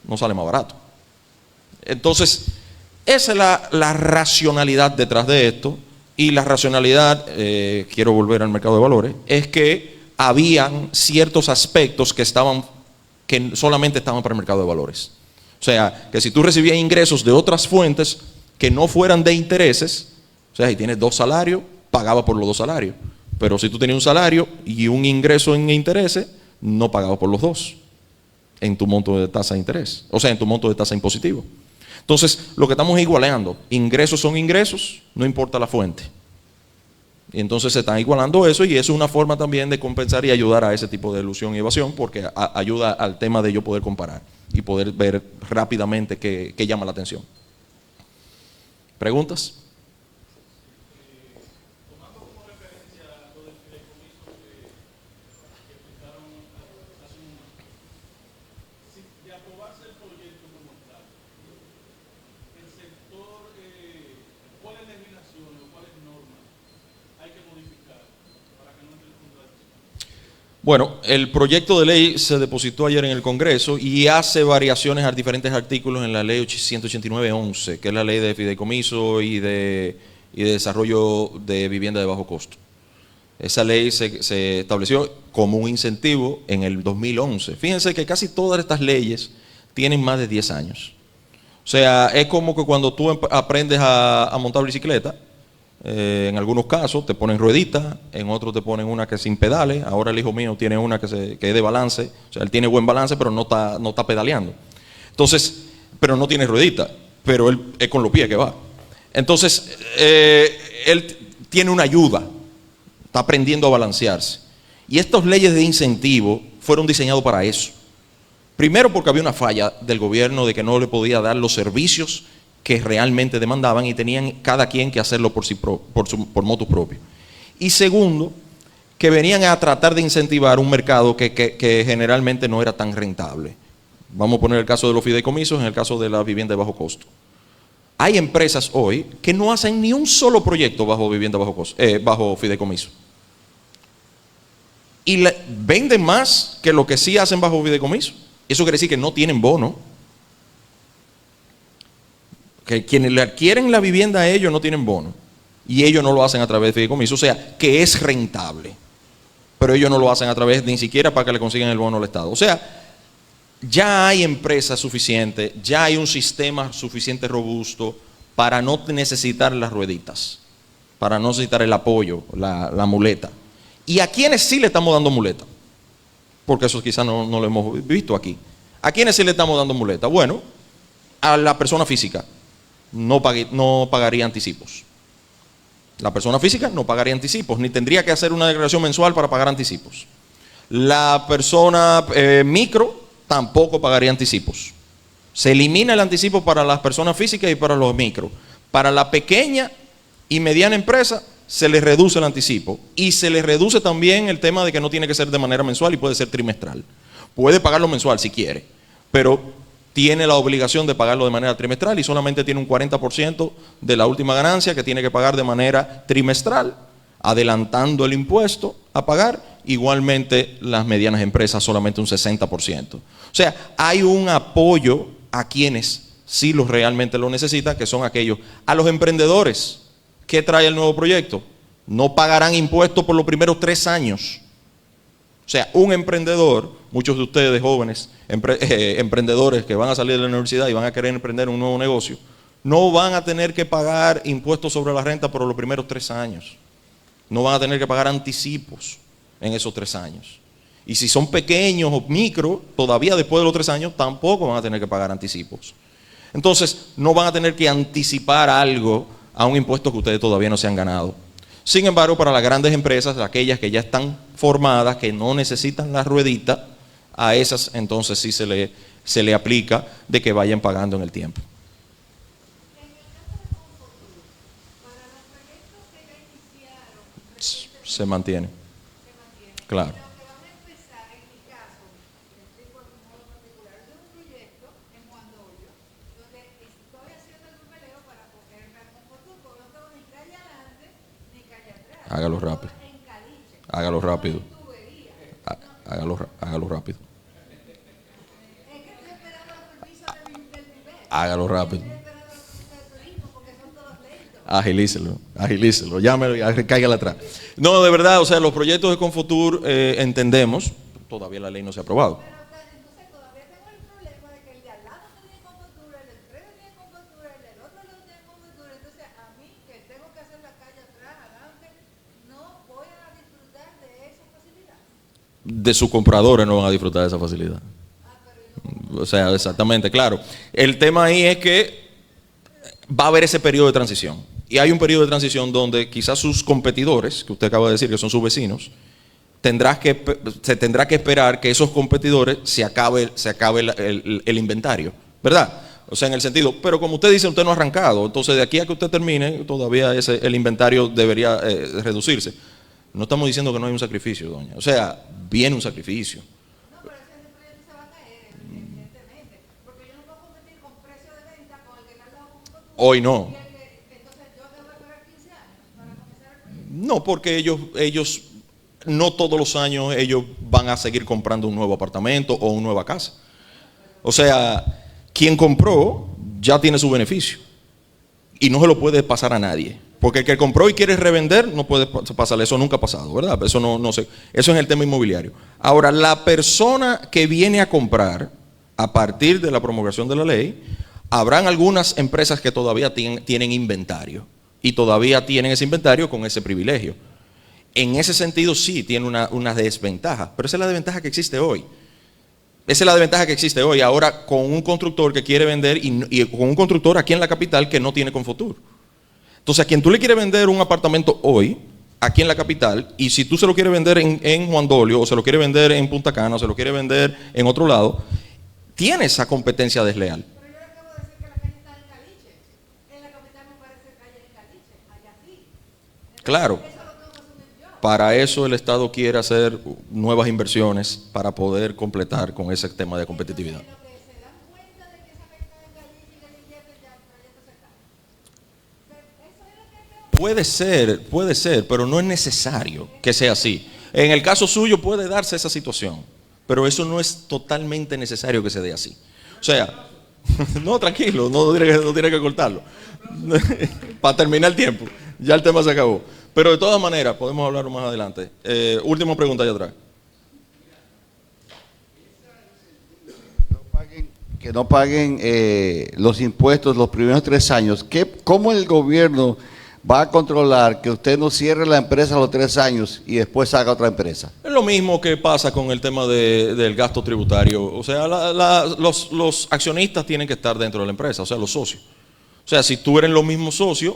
nos sale más barato. Entonces, esa es la racionalidad detrás de esto. Y la racionalidad, quiero volver al mercado de valores, es que habían ciertos aspectos que solamente estaban para el mercado de valores. O sea, que si tú recibías ingresos de otras fuentes que no fueran de intereses, o sea, si tienes 2 salarios, pagaba por los 2 salarios. Pero si tú tenías un salario y un ingreso en intereses, no pagaba por los 2 en tu monto de tasa de interés, o sea, en tu monto de tasa impositivo. Entonces, lo que estamos igualando, ingresos son ingresos, no importa la fuente. Y entonces se están igualando eso, y eso es una forma también de compensar y ayudar a ese tipo de elusión y evasión, porque ayuda al tema de yo poder comparar. y poder ver rápidamente qué llama la atención. ¿Preguntas? Bueno, el proyecto de ley se depositó ayer en el Congreso y hace variaciones a diferentes artículos en la ley 189-11, que es la ley de fideicomiso y de desarrollo de vivienda de bajo costo. Esa ley se estableció como un incentivo en el 2011. Fíjense que casi todas estas leyes tienen más de 10 años. O sea, es como que cuando tú aprendes a montar bicicleta, en algunos casos te ponen rueditas, en otros te ponen una que es sin pedales. Ahora el hijo mío tiene una que es de balance, o sea, él tiene buen balance, pero no está pedaleando. Entonces, pero no tiene ruedita, pero él es con los pies que va. Entonces, él tiene una ayuda, está aprendiendo a balancearse. Y estas leyes de incentivo fueron diseñadas para eso. Primero porque había una falla del gobierno de que no le podía dar los servicios que realmente demandaban y tenían cada quien que hacerlo por motu propio. Y segundo, que venían a tratar de incentivar un mercado que generalmente no era tan rentable. Vamos a poner el caso de los fideicomisos, en el caso de la vivienda de bajo costo. Hay empresas hoy que no hacen ni un solo proyecto bajo vivienda bajo fideicomiso. Y venden más que lo que sí hacen bajo fideicomiso. Eso quiere decir que no tienen bono. Que quienes le adquieren la vivienda a ellos no tienen bono y ellos no lo hacen a través de fideicomiso, o sea, que es rentable, pero ellos no lo hacen a través ni siquiera para que le consigan el bono al Estado. O sea, ya hay empresas suficientes, ya hay un sistema suficiente robusto para no necesitar las rueditas, para no necesitar el apoyo, la muleta. ¿Y a quienes sí le estamos dando muleta? Porque eso quizás no lo hemos visto aquí. ¿A quiénes sí le estamos dando muleta? Bueno, a la persona física. No pagaría anticipos. La persona física no pagaría anticipos, ni tendría que hacer una declaración mensual para pagar anticipos. La persona micro tampoco pagaría anticipos. Se elimina el anticipo para las personas físicas y para los micro. Para la pequeña y mediana empresa se les reduce el anticipo y se les reduce también el tema de que no tiene que ser de manera mensual y puede ser trimestral. Puede pagarlo mensual si quiere, pero tiene la obligación de pagarlo de manera trimestral y solamente tiene un 40% de la última ganancia que tiene que pagar de manera trimestral, adelantando el impuesto a pagar. Igualmente las medianas empresas solamente un 60%. O sea, hay un apoyo a quienes sí realmente lo necesitan, que son aquellos. A los emprendedores, ¿qué trae el nuevo proyecto? No pagarán impuestos por los primeros 3 años. O sea, un emprendedor, muchos de ustedes jóvenes, emprendedores que van a salir de la universidad y van a querer emprender un nuevo negocio, no van a tener que pagar impuestos sobre la renta por los primeros 3 años. No van a tener que pagar anticipos en esos 3 años. Y si son pequeños o micro, todavía después de los 3 años, tampoco van a tener que pagar anticipos. Entonces, no van a tener que anticipar algo a un impuesto que ustedes todavía no se han ganado. Sin embargo, para las grandes empresas, aquellas que ya están formadas, que no necesitan la ruedita, a esas entonces sí se le aplica de que vayan pagando en el tiempo. Se mantiene. Claro. Hágalo rápido. Hágalo rápido. Hágalo rápido. Hágalo rápido. Agilícelo. Llámelo y cáigale atrás. No, de verdad, o sea, los proyectos de Confotur entendemos, todavía la ley no se ha aprobado. De sus compradores no van a disfrutar de esa facilidad. O sea, exactamente, claro. El tema ahí es que va a haber ese periodo de transición. Y hay un periodo de transición donde quizás sus competidores, que usted acaba de decir que son sus vecinos, se tendrá que esperar que esos competidores se acabe el inventario, ¿verdad? O sea, en el sentido, pero como usted dice, usted no ha arrancado, entonces de aquí a que usted termine, todavía el inventario debería reducirse. No estamos diciendo que no hay un sacrificio, doña. O sea, viene un sacrificio. No, pero ese proyecto se va a caer, evidentemente. Porque yo no puedo competir con precio de venta con el que está al lado junto tú. Hoy no. Entonces yo debo esperar 15 años para comenzar el proyecto. No, porque ellos, no todos los años ellos van a seguir comprando un nuevo apartamento o una nueva casa. O sea, quien compró ya tiene su beneficio. Y no se lo puede pasar a nadie. Porque el que compró y quiere revender, no puede pasarle. Eso nunca ha pasado, ¿verdad? Eso no sé. Eso es el tema inmobiliario. Ahora, la persona que viene a comprar, a partir de la promulgación de la ley, habrán algunas empresas que todavía tienen inventario. Y todavía tienen ese inventario con ese privilegio. En ese sentido, sí, tiene una desventaja. Pero esa es la desventaja que existe hoy. Esa es la desventaja que existe hoy. Ahora, con un constructor que quiere vender y con un constructor aquí en la capital que no tiene Confotur. Entonces, a quien tú le quieres vender un apartamento hoy, aquí en la capital, y si tú se lo quieres vender en Juan Dolio, o se lo quieres vender en Punta Cana, o se lo quieres vender en otro lado, tiene esa competencia desleal. Pero yo le acabo de decir que la calle está en Caliche. En la capital me parece calle en Caliche, allá sí. Entonces, Claro. eso lo tengo que asumir yo. Para eso el Estado quiere hacer nuevas inversiones para poder completar con ese tema de competitividad. Lo que se dan cuenta de que esa calle está en Caliche y que le invierten ya, el proyecto se cae. Eso es lo que creo. Puede ser, pero no es necesario que sea así. En el caso suyo puede darse esa situación, pero eso no es totalmente necesario que se dé así. O sea, no, tranquilo, no tiene que cortarlo. Para terminar el tiempo, ya el tema se acabó. Pero de todas maneras, podemos hablar más adelante. Última pregunta allá atrás. Que no paguen los impuestos los primeros 3 años. ¿Cómo el gobierno va a controlar que usted no cierre la empresa a los 3 años y después haga otra empresa? Es lo mismo que pasa con el tema del gasto tributario. O sea, los accionistas tienen que estar dentro de la empresa, o sea, los socios. O sea, si tú eres los mismos socios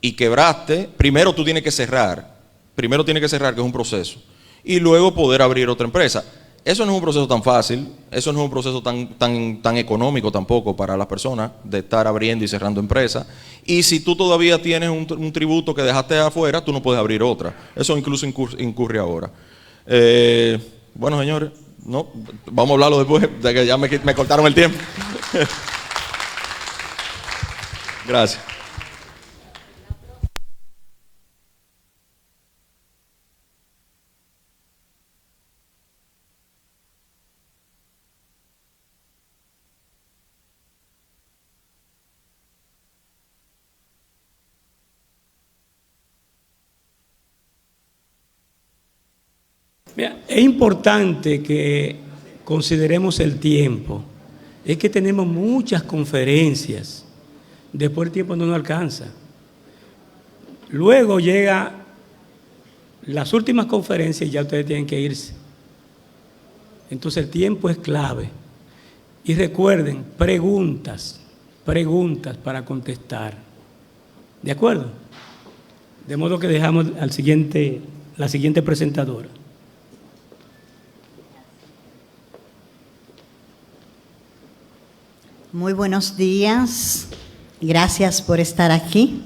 y quebraste, primero tú tienes que cerrar. Primero tienes que cerrar, que es un proceso. Y luego poder abrir otra empresa. Eso no es un proceso tan fácil, eso no es un proceso tan económico tampoco para las personas de estar abriendo y cerrando empresas. Y si tú todavía tienes un tributo que dejaste afuera, tú no puedes abrir otra. Eso incluso incurre ahora. Bueno, señores, no, vamos a hablarlo después, de que ya me cortaron el tiempo. Gracias. Mira, es importante que consideremos el tiempo. Es que tenemos muchas conferencias. Después el tiempo no nos alcanza. Luego llega las últimas conferencias y ya ustedes tienen que irse. Entonces el tiempo es clave. Y recuerden, preguntas para contestar. ¿De acuerdo? De modo que dejamos la siguiente presentadora. Muy buenos días, gracias por estar aquí.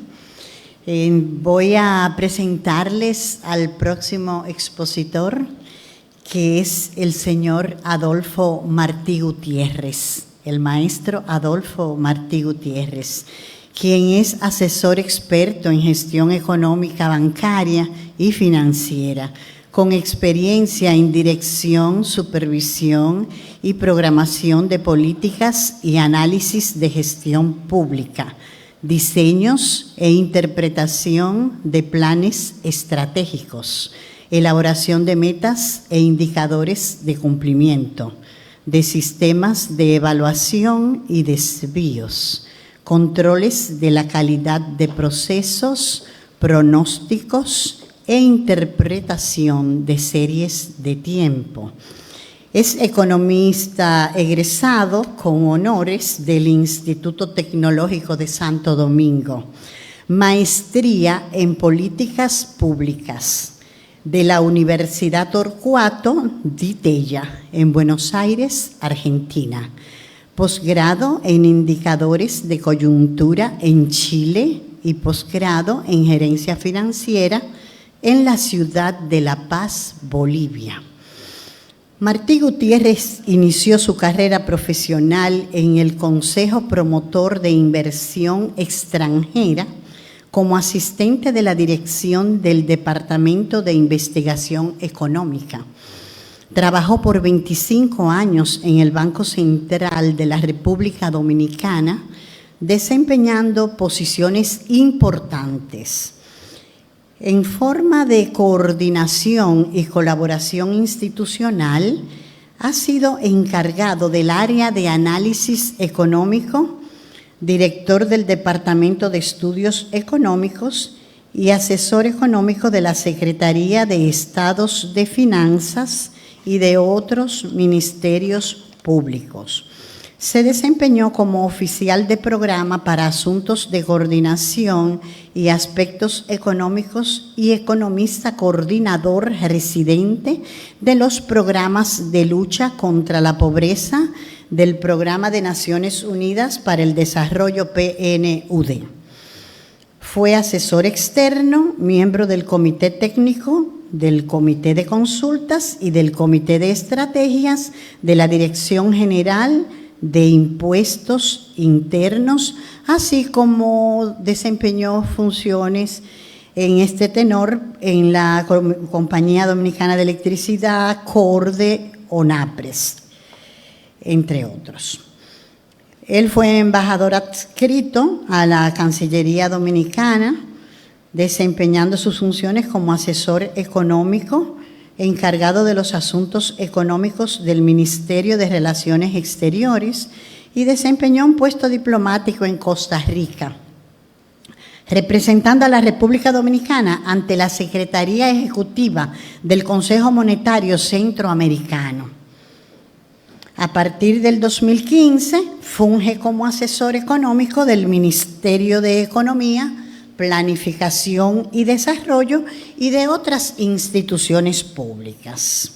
Voy a presentarles al próximo expositor, que es el señor Adolfo Martí Gutiérrez, el maestro Adolfo Martí Gutiérrez, quien es asesor experto en gestión económica, bancaria y financiera, con experiencia en dirección, supervisión y programación de políticas y análisis de gestión pública, diseños e interpretación de planes estratégicos, elaboración de metas e indicadores de cumplimiento, de sistemas de evaluación y desvíos, controles de la calidad de procesos, pronósticos e interpretación de series de tiempo. Es economista egresado con honores del Instituto Tecnológico de Santo Domingo, maestría en políticas públicas, de la Universidad Torcuato Di Tella, en Buenos Aires, Argentina. Posgrado en Indicadores de Coyuntura en Chile y posgrado en Gerencia Financiera en la ciudad de La Paz, Bolivia. Martí Gutiérrez inició su carrera profesional en el Consejo Promotor de Inversión Extranjera como asistente de la dirección del Departamento de Investigación Económica. Trabajó por 25 años en el Banco Central de la República Dominicana, desempeñando posiciones importantes. En forma de coordinación y colaboración institucional, ha sido encargado del área de análisis económico, director del Departamento de Estudios Económicos y asesor económico de la Secretaría de Estados de Finanzas y de otros ministerios públicos. Se desempeñó como oficial de programa para asuntos de coordinación y aspectos económicos y economista coordinador residente de los programas de lucha contra la pobreza del Programa de Naciones Unidas para el Desarrollo PNUD. Fue asesor externo, miembro del Comité Técnico, del Comité de Consultas y del Comité de Estrategias de la Dirección General de Impuestos Internos, así como desempeñó funciones en este tenor en la Compañía Dominicana de Electricidad, CORDE, ONAPRES, entre otros. Él fue embajador adscrito a la Cancillería Dominicana, desempeñando sus funciones como asesor económico, encargado de los asuntos económicos del Ministerio de Relaciones Exteriores y desempeñó un puesto diplomático en Costa Rica, representando a la República Dominicana ante la Secretaría Ejecutiva del Consejo Monetario Centroamericano. A partir del 2015, funge como asesor económico del Ministerio de Economía, Planificación y Desarrollo y de otras instituciones públicas.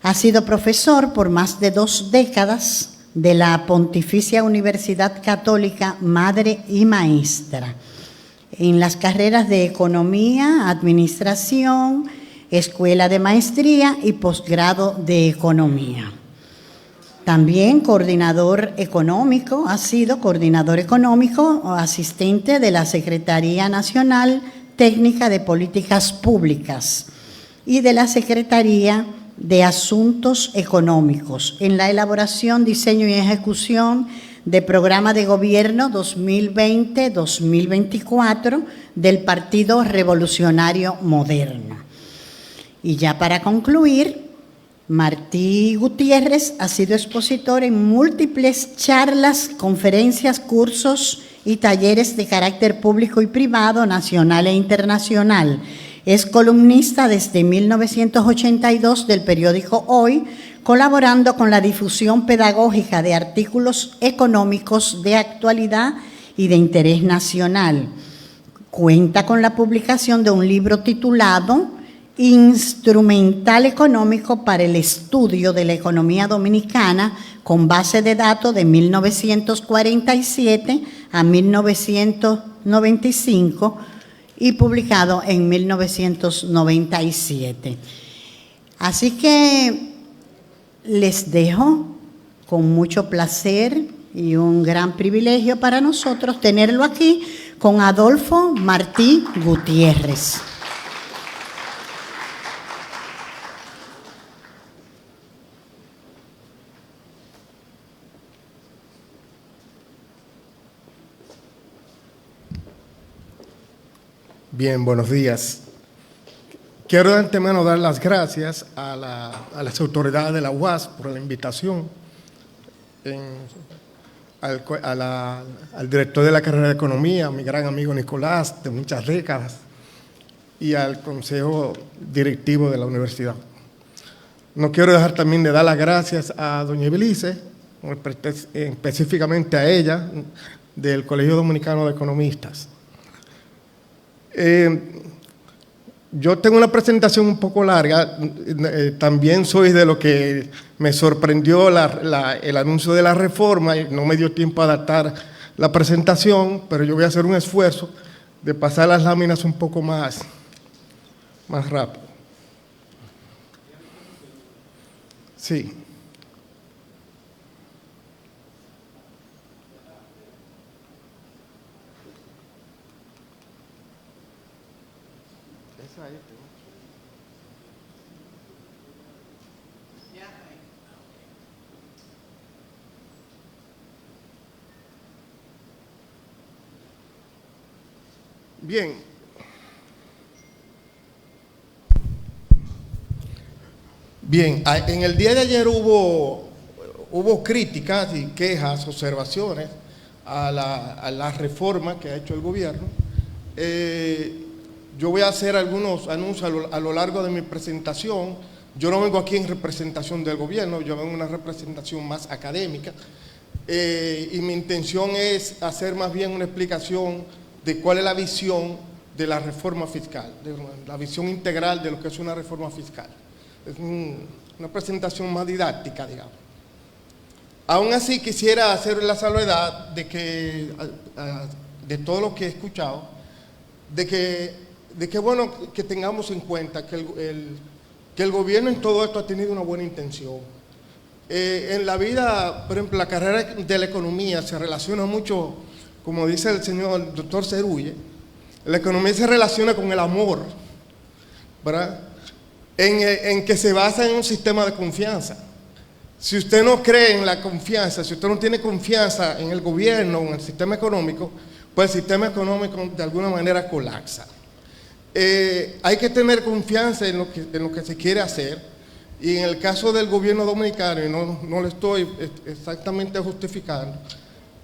Ha sido profesor por más de 2 décadas de la Pontificia Universidad Católica Madre y Maestra en las carreras de Economía, Administración, Escuela de Maestría y Posgrado de Economía. También coordinador económico, ha sido coordinador económico o asistente de la Secretaría Nacional Técnica de Políticas Públicas y de la Secretaría de Asuntos Económicos en la elaboración, diseño y ejecución de Programa de Gobierno 2020-2024 del Partido Revolucionario Moderno. Y ya para concluir, Martí Gutiérrez ha sido expositor en múltiples charlas, conferencias, cursos y talleres de carácter público y privado, nacional e internacional. Es columnista desde 1982 del periódico Hoy, colaborando con la difusión pedagógica de artículos económicos de actualidad y de interés nacional. Cuenta con la publicación de un libro titulado Instrumental Económico para el Estudio de la Economía Dominicana, con base de datos de 1947 a 1995 y publicado en 1997. Así que les dejo con mucho placer y un gran privilegio para nosotros tenerlo aquí con Adolfo Martí Gutiérrez. Bien, buenos días. Quiero de antemano dar las gracias a las autoridades de la UAS por la invitación, al director de la carrera de Economía, mi gran amigo Nicolás, de muchas décadas, y al consejo directivo de la universidad. No quiero dejar también de dar las gracias a doña Ibelice, específicamente a ella, del Colegio Dominicano de Economistas. yo tengo una presentación un poco larga. También soy de lo que me sorprendió el anuncio de la reforma y no me dio tiempo a adaptar la presentación, pero yo voy a hacer un esfuerzo de pasar las láminas un poco más rápido. Sí. Bien. Bien, en el día de ayer hubo críticas y quejas, observaciones a la reforma que ha hecho el gobierno. Yo voy a hacer algunos anuncios a lo largo de mi presentación. Yo no vengo aquí en representación del gobierno, yo vengo en una representación más académica. Y mi intención es hacer más bien una explicación de cuál es la visión de la reforma fiscal, de la visión integral de lo que es una reforma fiscal. Es una presentación más didáctica, digamos. Aún así quisiera hacer la salvedad de que, de todo lo que he escuchado, de que bueno que tengamos en cuenta que el gobierno en todo esto ha tenido una buena intención. En la vida, por ejemplo, la carrera de la economía se relaciona mucho, como dice el señor doctor Cerulle, la economía se relaciona con el amor, ¿verdad? En que se basa en un sistema de confianza. Si usted no cree en la confianza, si usted no tiene confianza en el gobierno, en el sistema económico, pues el sistema económico de alguna manera colapsa. Hay que tener confianza en lo que se quiere hacer, y en el caso del gobierno dominicano, y no lo estoy exactamente justificando,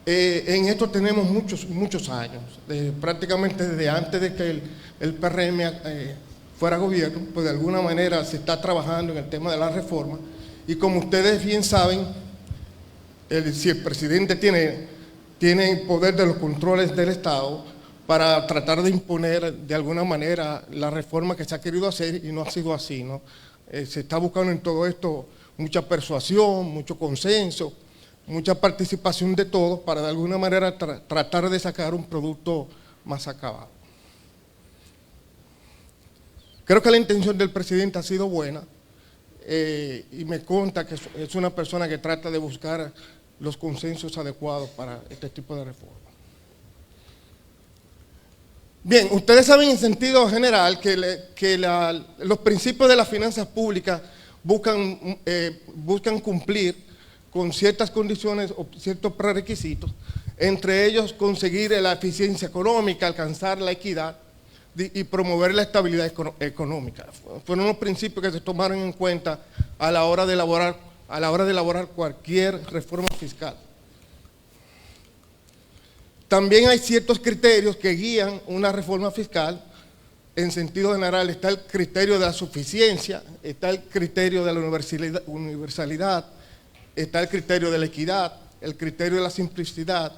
en esto tenemos muchos años, prácticamente desde antes de que el PRM fuera gobierno, pues de alguna manera se está trabajando en el tema de la reforma, y como ustedes bien saben, si el presidente tiene poder de los controles del Estado para tratar de imponer de alguna manera la reforma que se ha querido hacer, y no ha sido así, ¿no? Se está buscando en todo esto mucha persuasión, mucho consenso, mucha participación de todos para de alguna manera tratar de sacar un producto más acabado. Creo que la intención del presidente ha sido buena, y me consta que es una persona que trata de buscar los consensos adecuados para este tipo de reforma. Bien, ustedes saben en sentido general que los principios de las finanzas públicas buscan cumplir con ciertas condiciones o ciertos prerequisitos, entre ellos conseguir la eficiencia económica, alcanzar la equidad y promover la estabilidad económica. Fueron unos principios que se tomaron en cuenta a la hora de elaborar cualquier reforma fiscal. También hay ciertos criterios que guían una reforma fiscal. En sentido general está el criterio de la suficiencia, está el criterio de la universalidad, está el criterio de la equidad, el criterio de la simplicidad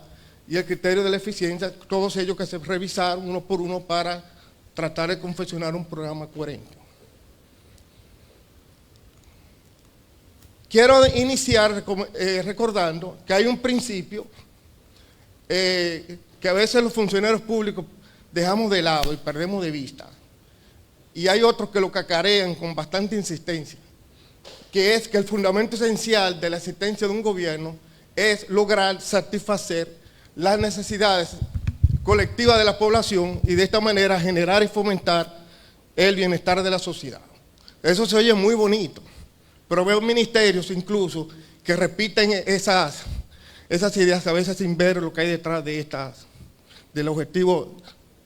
y el criterio de la eficiencia, todos ellos que se revisaron uno por uno para tratar de confeccionar un programa coherente. Quiero iniciar recordando que hay un principio que a veces los funcionarios públicos dejamos de lado y perdemos de vista, y hay otros que lo cacarean con bastante insistencia, que es que el fundamento esencial de la existencia de un gobierno es lograr satisfacer las necesidades colectivas de la población y de esta manera generar y fomentar el bienestar de la sociedad. Eso se oye muy bonito, pero veo ministerios incluso que repiten esas ideas a veces sin ver lo que hay detrás del objetivo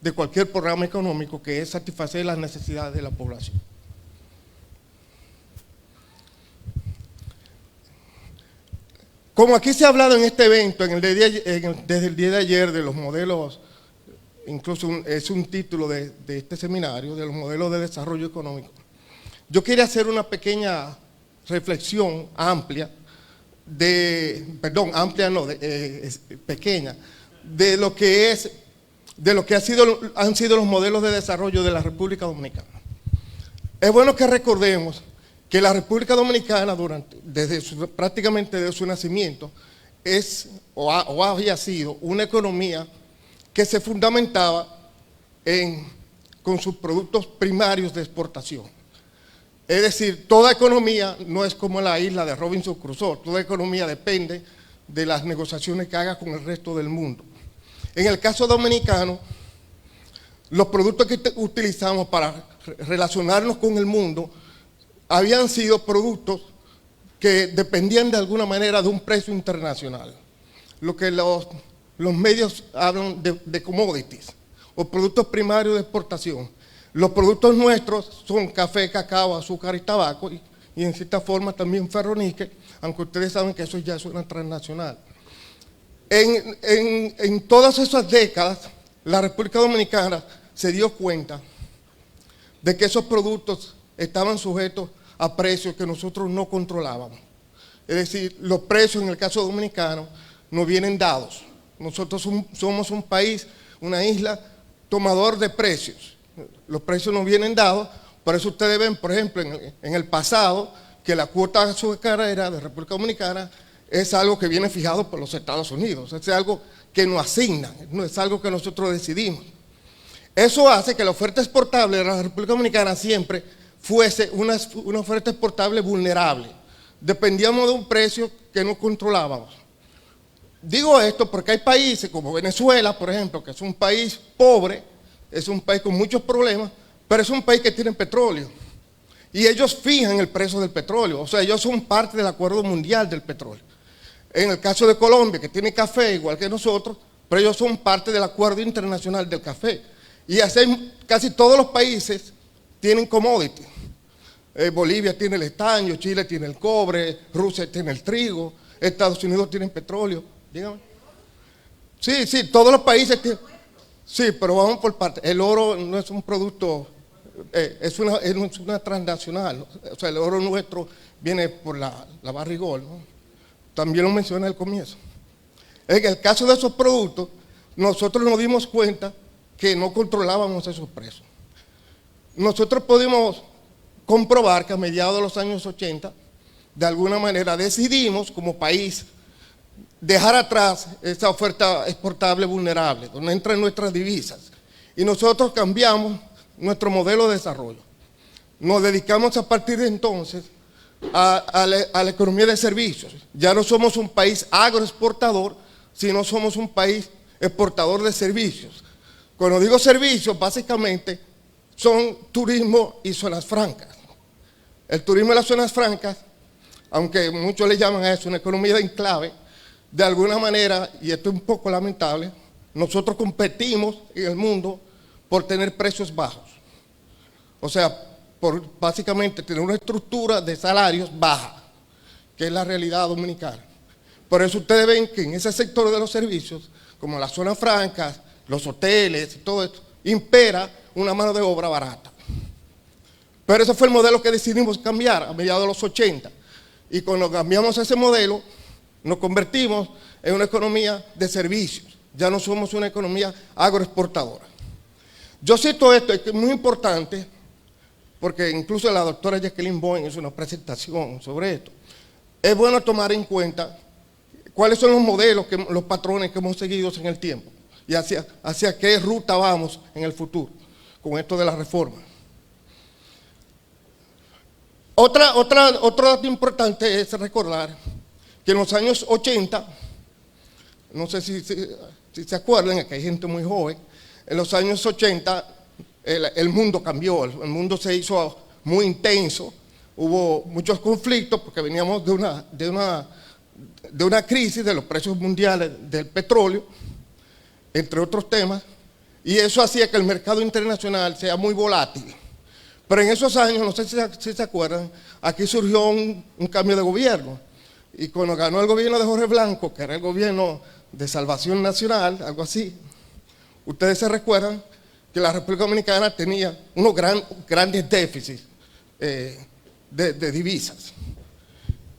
de cualquier programa económico, que es satisfacer las necesidades de la población. Como aquí se ha hablado en este evento, desde el día de ayer, de los modelos, incluso es un título de este seminario, de los modelos de desarrollo económico, yo quería hacer una pequeña reflexión pequeña, de lo que han sido los modelos de desarrollo de la República Dominicana. Es bueno que recordemos que la República Dominicana, prácticamente desde su nacimiento, es o había sido una economía que se fundamentaba con sus productos primarios de exportación. Es decir, toda economía no es como la isla de Robinson Crusoe, toda economía depende de las negociaciones que haga con el resto del mundo. En el caso dominicano, los productos que utilizamos para relacionarnos con el mundo habían sido productos que dependían de alguna manera de un precio internacional. Lo que los medios hablan de commodities, o productos primarios de exportación. Los productos nuestros son café, cacao, azúcar y tabaco, y en cierta forma también ferroníquel, aunque ustedes saben que eso ya es una transnacional. En todas esas décadas, la República Dominicana se dio cuenta de que esos productos estaban sujetos a precios que nosotros no controlábamos. Es decir, los precios en el caso dominicano nos vienen dados. Nosotros somos un país, una isla, tomador de precios. Los precios nos vienen dados, por eso ustedes ven, por ejemplo, en el pasado, que la cuota azucarera de República Dominicana es algo que viene fijado por los Estados Unidos, es algo que nos asignan, no es algo que nosotros decidimos. Eso hace que la oferta exportable de la República Dominicana siempre fuese una oferta exportable vulnerable. Dependíamos de un precio que no controlábamos. Digo esto porque hay países como Venezuela, por ejemplo, que es un país pobre, es un país con muchos problemas, pero es un país que tiene petróleo. Y ellos fijan el precio del petróleo, o sea, ellos son parte del acuerdo mundial del petróleo. En el caso de Colombia, que tiene café igual que nosotros, pero ellos son parte del acuerdo internacional del café. Y así casi todos los países tienen commodities. Bolivia tiene el estaño, Chile tiene el cobre, Rusia tiene el trigo, Estados Unidos tiene petróleo. Dígame. Sí, todos los países tienen. Sí, pero vamos por partes. El oro no es un producto, es una transnacional, ¿no? O sea, el oro nuestro viene por la Barrick-Gold, ¿no? También lo mencioné al comienzo. En el caso de esos productos, nosotros nos dimos cuenta que no controlábamos esos precios. Nosotros pudimos comprobar que a mediados de los años 80, de alguna manera decidimos como país dejar atrás esa oferta exportable vulnerable, donde entran nuestras divisas. Y nosotros cambiamos nuestro modelo de desarrollo. Nos dedicamos a partir de entonces a la economía de servicios. Ya no somos un país agroexportador, sino somos un país exportador de servicios. Cuando digo servicios, básicamente son turismo y zonas francas. El turismo y las zonas francas, aunque muchos le llaman a eso una economía de enclave, de alguna manera, y esto es un poco lamentable, nosotros competimos en el mundo por tener precios bajos. O sea, por básicamente tener una estructura de salarios baja, que es la realidad dominicana. Por eso ustedes ven que en ese sector de los servicios, como las zonas francas, los hoteles y todo esto, impera una mano de obra barata. Pero ese fue el modelo que decidimos cambiar a mediados de los 80. Y cuando cambiamos ese modelo, nos convertimos en una economía de servicios. Ya no somos una economía agroexportadora. Yo cito esto, es que es muy importante, porque incluso la doctora Jacqueline Bowen hizo una presentación sobre esto. Es bueno tomar en cuenta cuáles son los modelos, los patrones que hemos seguido en el tiempo y hacia qué ruta vamos en el futuro con esto de la reforma. Otro dato importante es recordar que en los años 80, no sé si se acuerdan, que hay gente muy joven, en los años 80 el mundo cambió, el mundo se hizo muy intenso, hubo muchos conflictos porque veníamos de una crisis de los precios mundiales del petróleo, entre otros temas, y eso hacía que el mercado internacional sea muy volátil. Pero en esos años, no sé si se acuerdan, aquí surgió un cambio de gobierno. Y cuando ganó el gobierno de Jorge Blanco, que era el gobierno de Salvación Nacional, algo así, ustedes se recuerdan que la República Dominicana tenía unos grandes déficits de divisas.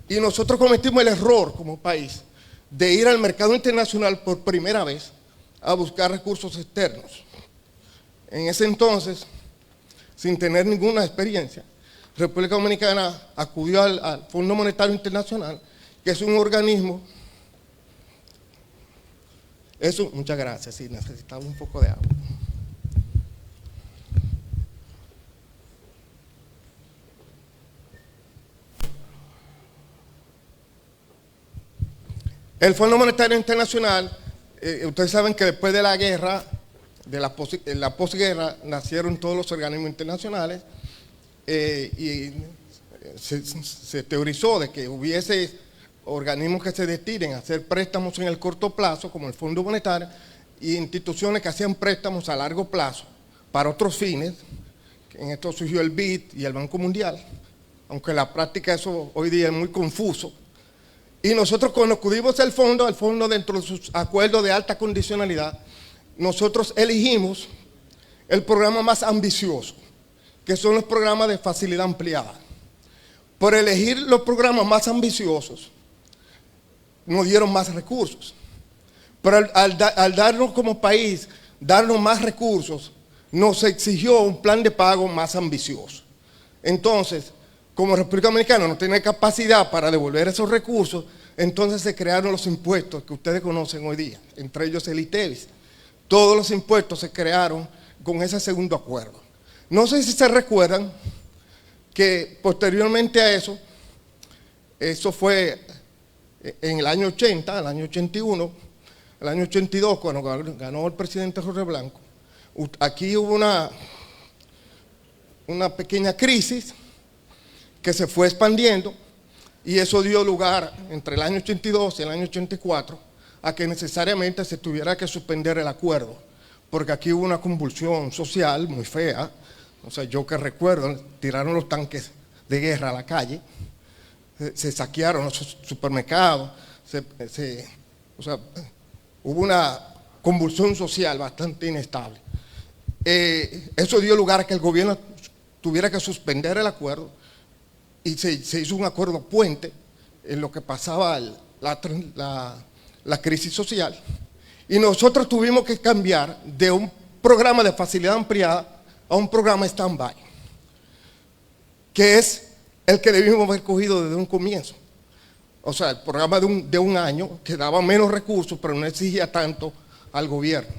Y nosotros cometimos el error como país de ir al mercado internacional por primera vez a buscar recursos externos. En ese entonces sin tener ninguna experiencia, República Dominicana acudió al Fondo Monetario Internacional, que es un organismo. Muchas gracias, sí, necesitaba un poco de agua. El Fondo Monetario Internacional, ustedes saben que después de la guerra, de la posguerra, nacieron todos los organismos internacionales y se teorizó de que hubiese organismos que se destinen a hacer préstamos en el corto plazo, como el Fondo Monetario, y instituciones que hacían préstamos a largo plazo para otros fines. En esto surgió el BID y el Banco Mundial, aunque en la práctica eso hoy día es muy confuso. Y nosotros cuando acudimos al fondo dentro de sus acuerdos de alta condicionalidad, nosotros elegimos el programa más ambicioso, que son los programas de facilidad ampliada. Por elegir los programas más ambiciosos, nos dieron más recursos. Pero al darnos como país, darnos más recursos, nos exigió un plan de pago más ambicioso. Entonces, como República Dominicana no tiene capacidad para devolver esos recursos, entonces se crearon los impuestos que ustedes conocen hoy día, entre ellos el ITEVIS. Todos los impuestos se crearon con ese segundo acuerdo. No sé si se recuerdan que posteriormente a eso fue en el año 80, el año 81, el año 82, cuando ganó el presidente Jorge Blanco, aquí hubo una pequeña crisis que se fue expandiendo y eso dio lugar entre el año 82 y el año 84 a que necesariamente se tuviera que suspender el acuerdo, porque aquí hubo una convulsión social muy fea. O sea, yo que recuerdo, tiraron los tanques de guerra a la calle, se saquearon los supermercados, o sea, hubo una convulsión social bastante inestable. Eso dio lugar a que el gobierno tuviera que suspender el acuerdo y se hizo un acuerdo puente en lo que pasaba la crisis social, y nosotros tuvimos que cambiar de un programa de facilidad ampliada a un programa stand-by, que es el que debimos haber cogido desde un comienzo. O sea, el programa de un año que daba menos recursos, pero no exigía tanto al gobierno.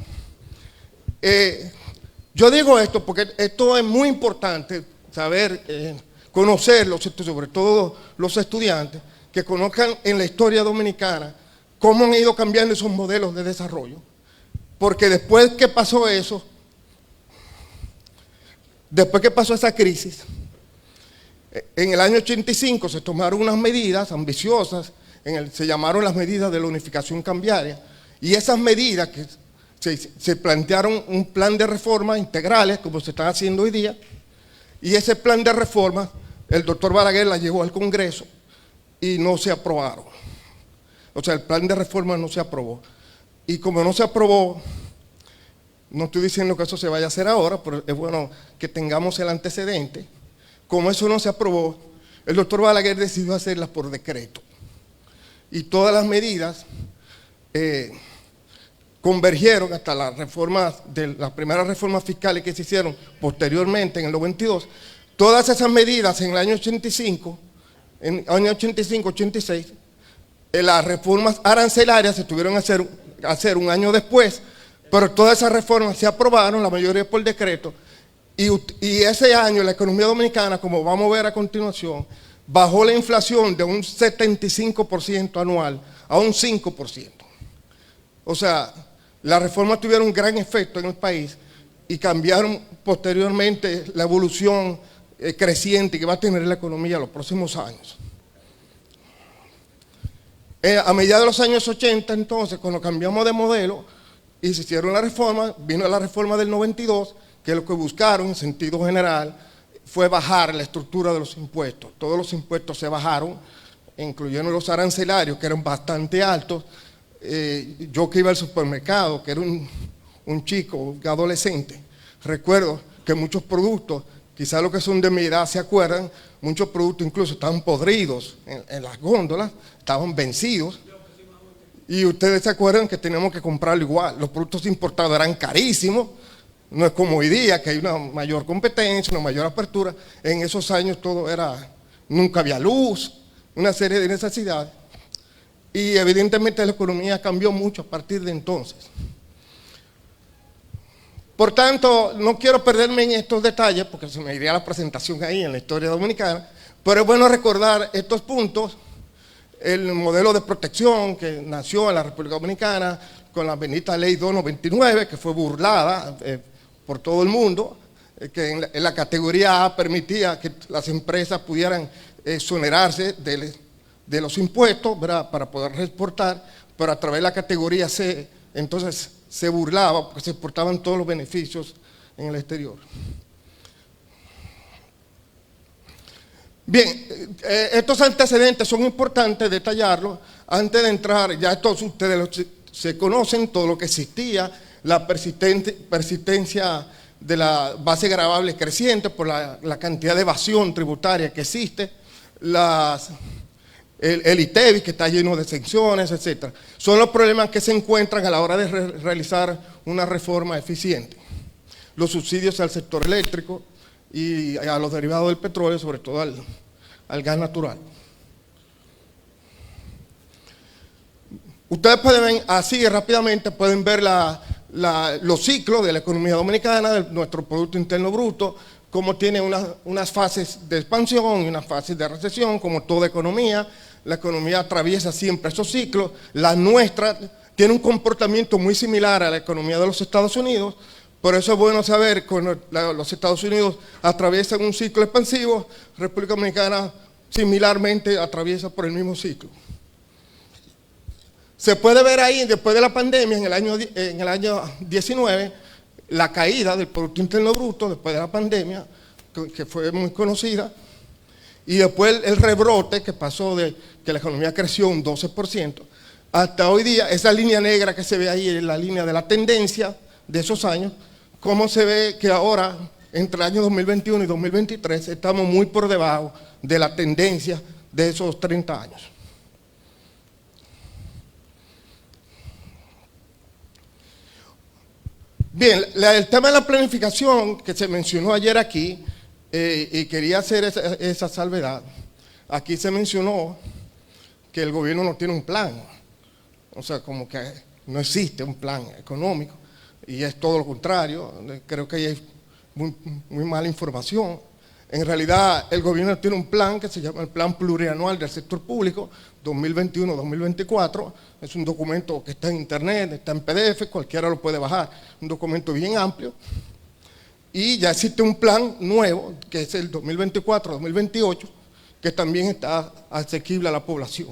Yo digo esto porque esto es muy importante saber, conocerlo, sobre todo los estudiantes, que conozcan en la historia dominicana cómo han ido cambiando esos modelos de desarrollo. Porque después que pasó eso, después que pasó esa crisis, en el año 85 se tomaron unas medidas ambiciosas, se llamaron las medidas de la unificación cambiaria, y esas medidas que se plantearon un plan de reformas integrales, como se están haciendo hoy día, y ese plan de reformas, el doctor Balaguer la llevó al Congreso y no se aprobaron. O sea, el plan de reformas no se aprobó. Y como no se aprobó, no estoy diciendo que eso se vaya a hacer ahora, pero es bueno que tengamos el antecedente. Como eso no se aprobó, el doctor Balaguer decidió hacerlas por decreto. Y todas las medidas convergieron hasta las primeras reformas fiscales que se hicieron posteriormente en el 92. Todas esas medidas en el año 85, en el año 85-86, las reformas arancelarias se tuvieron que hacer un año después, pero todas esas reformas se aprobaron, la mayoría por decreto, y ese año la economía dominicana, como vamos a ver a continuación, bajó la inflación de un 75% anual a un 5%. O sea, las reformas tuvieron un gran efecto en el país y cambiaron posteriormente la evolución creciente que va a tener la economía en los próximos años. A mediados de los años 80, entonces, cuando cambiamos de modelo y se hicieron las reformas, vino la reforma del 92, que lo que buscaron en sentido general fue bajar la estructura de los impuestos. Todos los impuestos se bajaron, incluyendo los arancelarios, que eran bastante altos. Yo que iba al supermercado, que era un chico, un adolescente, recuerdo que muchos productos, quizás los que son de mi edad se acuerdan, muchos productos incluso estaban podridos en las góndolas, estaban vencidos. Y ustedes se acuerdan que teníamos que comprarlo igual. Los productos importados eran carísimos No es como hoy día, que hay una mayor competencia, una mayor apertura. En esos años todo era, nunca había luz, una serie de necesidades. Y evidentemente la economía cambió mucho a partir de entonces. Por tanto, no quiero perderme en estos detalles, porque se me iría la presentación ahí en la historia dominicana, pero es bueno recordar estos puntos. El modelo de protección que nació en la República Dominicana con la bendita Ley 299, que fue burlada por todo el mundo, que en la categoría A permitía que las empresas pudieran exonerarse de los impuestos, ¿verdad?, para poder exportar, pero a través de la categoría C, entonces se burlaba porque se exportaban todos los beneficios en el exterior. Bien, estos antecedentes son importantes detallarlos antes de entrar, ya todos ustedes se conocen todo lo que existía, la persistencia de la base gravable creciente por la cantidad de evasión tributaria que existe, el ITEVIS que está lleno de exenciones, etc. Son los problemas que se encuentran a la hora de realizar una reforma eficiente. Los subsidios al sector eléctrico y a los derivados del petróleo, sobre todo al gas natural. Ustedes pueden ver así rápidamente, pueden ver los ciclos de la economía dominicana, de nuestro Producto Interno Bruto, cómo tiene unas fases de expansión y unas fases de recesión, como toda economía. La economía atraviesa siempre esos ciclos. La nuestra tiene un comportamiento muy similar a la economía de los Estados Unidos. Por eso es bueno saber que los Estados Unidos atraviesan un ciclo expansivo, República Dominicana similarmente atraviesa por el mismo ciclo. Se puede ver ahí, después de la pandemia, en el año 19, la caída del Producto Interno Bruto, después de la pandemia, que fue muy conocida, y después el rebrote que pasó de que la economía creció un 12%, hasta hoy día, esa línea negra que se ve ahí es la línea de la tendencia de esos años, cómo se ve que ahora, entre el año 2021 y 2023, estamos muy por debajo de la tendencia de esos 30 años. Bien, el tema de la planificación que se mencionó ayer aquí, y quería hacer esa salvedad. Aquí se mencionó que el gobierno no tiene un plan, o sea, como que no existe un plan económico, y es todo lo contrario. Creo que hay muy mala información. En realidad, el gobierno tiene un plan que se llama el Plan Plurianual del Sector Público 2021-2024. Es un documento que está en internet, está en PDF, cualquiera lo puede bajar. Un documento bien amplio. Y ya existe un plan nuevo, que es el 2024-2028, que también está asequible a la población.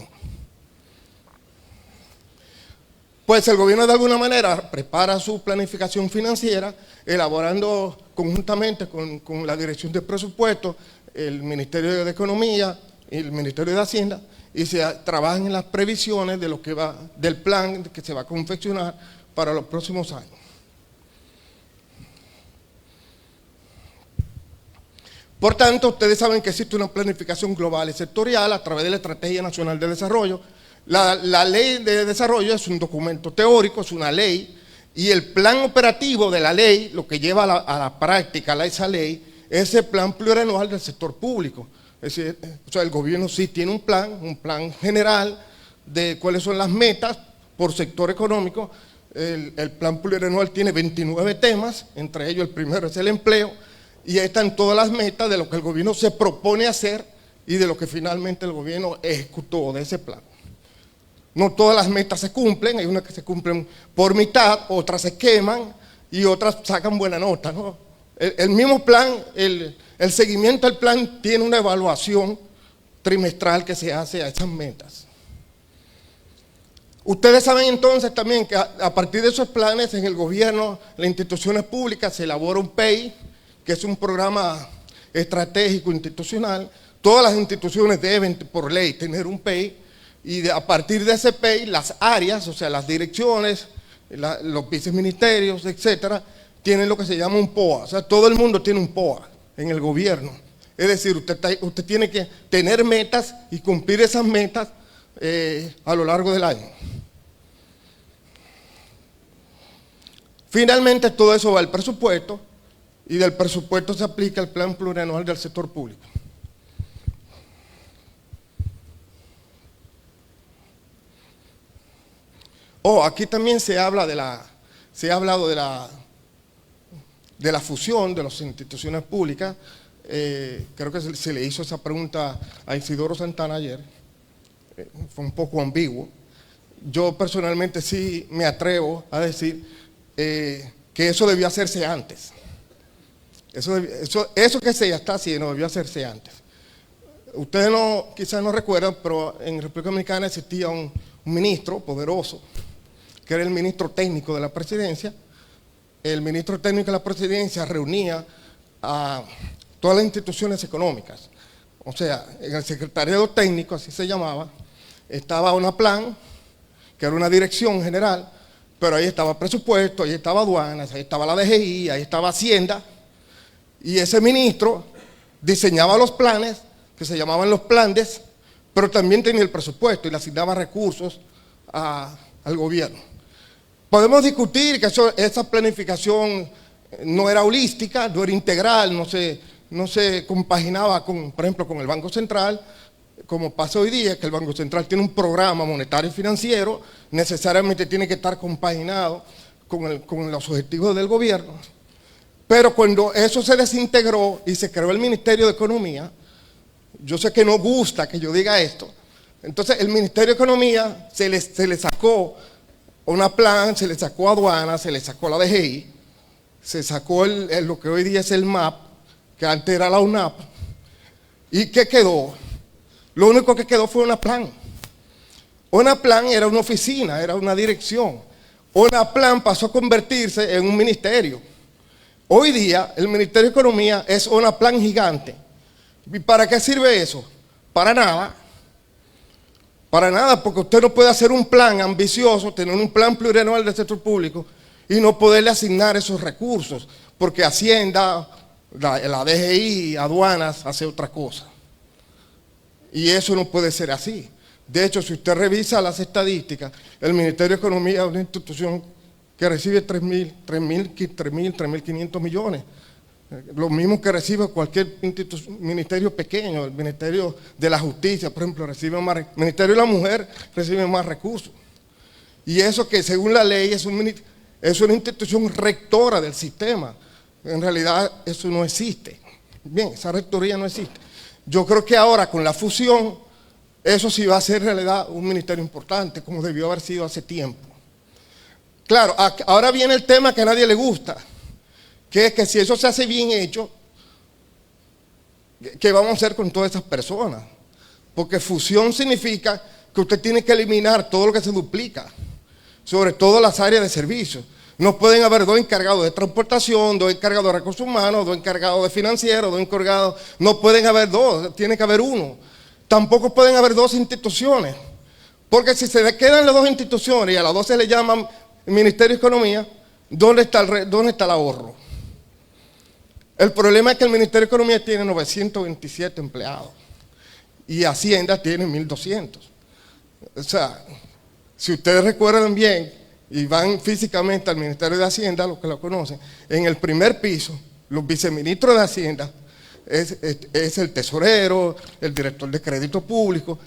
Pues el gobierno de alguna manera prepara su planificación financiera, elaborando conjuntamente con la Dirección de Presupuestos, el Ministerio de Economía y el Ministerio de Hacienda, y se trabajan en las previsiones de lo que del plan que se va a confeccionar para los próximos años. Por tanto, ustedes saben que existe una planificación global y sectorial a través de la Estrategia Nacional de Desarrollo. La Ley de Desarrollo es un documento teórico, es una ley, y el plan operativo de la ley, lo que lleva a la práctica esa ley, es el plan plurianual del sector público. Es decir, o sea, el gobierno sí tiene un plan general de cuáles son las metas por sector económico. El plan plurianual tiene 29 temas, entre ellos el primero es el empleo, y ahí están todas las metas de lo que el gobierno se propone hacer y de lo que finalmente el gobierno ejecutó de ese plan. No todas las metas se cumplen, hay unas que se cumplen por mitad, otras se queman y otras sacan buena nota, ¿no? El mismo plan, el seguimiento del plan tiene una evaluación trimestral que se hace a esas metas. Ustedes saben entonces también que a partir de esos planes en el gobierno, en las instituciones públicas se elabora un PEI, que es un programa estratégico institucional. Todas las instituciones deben por ley tener un PEI, y a partir de ese PEI las áreas, o sea las direcciones, los viceministerios, etcétera, tienen lo que se llama un POA. O sea, todo el mundo tiene un POA en el gobierno. Es decir, usted tiene que tener metas y cumplir esas metas a lo largo del año. Finalmente todo eso va al presupuesto y del presupuesto se aplica el plan plurianual del sector público. Aquí también se habla se ha hablado de la fusión de las instituciones públicas. Creo que se le hizo esa pregunta a Isidoro Santana ayer. Fue un poco ambiguo. Yo personalmente sí me atrevo a decir que eso debió hacerse antes. Eso que se está haciendo debió hacerse antes. Ustedes quizás no recuerdan, pero en República Dominicana existía un ministro poderoso, que era el ministro técnico de la presidencia. El ministro técnico de la presidencia reunía a todas las instituciones económicas. O sea, en el secretariado técnico, así se llamaba, estaba una plan, que era una dirección general, pero ahí estaba presupuesto, ahí estaba aduanas, ahí estaba la DGI, ahí estaba Hacienda, y ese ministro diseñaba los planes, que se llamaban los plandes, pero también tenía el presupuesto y le asignaba recursos al gobierno. Podemos discutir que esa planificación no era holística, no era integral, no se compaginaba, por ejemplo, con el Banco Central, como pasa hoy día, que el Banco Central tiene un programa monetario y financiero, necesariamente tiene que estar compaginado con los objetivos del gobierno. Pero cuando eso se desintegró y se creó el Ministerio de Economía, yo sé que no gusta que yo diga esto, entonces el Ministerio de Economía se le sacó una plan, se le sacó aduanas, se le sacó la DGI, se sacó lo que hoy día es el MAP, que antes era la UNAP, ¿y qué quedó? Lo único que quedó fue una plan. Una plan era una oficina, era una dirección. Una plan pasó a convertirse en un ministerio. Hoy día el Ministerio de Economía es una plan gigante. ¿Y para qué sirve eso? Para nada. Para nada, porque usted no puede hacer un plan ambicioso, tener un plan plurianual del sector público y no poderle asignar esos recursos, porque Hacienda, la DGI, aduanas, hace otra cosa. Y eso no puede ser así. De hecho, si usted revisa las estadísticas, el Ministerio de Economía es una institución que recibe 3.500 millones. Lo mismo que recibe cualquier ministerio pequeño, el Ministerio de la Justicia, por ejemplo, recibe más, el Ministerio de la Mujer recibe más recursos. Y eso que según la ley es una institución rectora del sistema. En realidad eso no existe. Bien, esa rectoría no existe. Yo creo que ahora con la fusión, eso sí va a ser en realidad un ministerio importante, como debió haber sido hace tiempo. Claro, ahora viene el tema que a nadie le gusta, que es que si eso se hace bien hecho, ¿qué vamos a hacer con todas esas personas? Porque fusión significa que usted tiene que eliminar todo lo que se duplica, sobre todo las áreas de servicios. No pueden haber dos encargados de transportación, dos encargados de recursos humanos, dos encargados de financieros, dos encargados. No pueden haber dos, tiene que haber uno. Tampoco pueden haber dos instituciones, porque si se quedan las dos instituciones y a las dos se le llaman Ministerio de Economía, ¿dónde está el ahorro? El problema es que el Ministerio de Economía tiene 927 empleados y Hacienda tiene 1.200. O sea, si ustedes recuerdan bien y van físicamente al Ministerio de Hacienda, los que lo conocen, en el primer piso, los viceministros de Hacienda es el tesorero, el director de crédito público,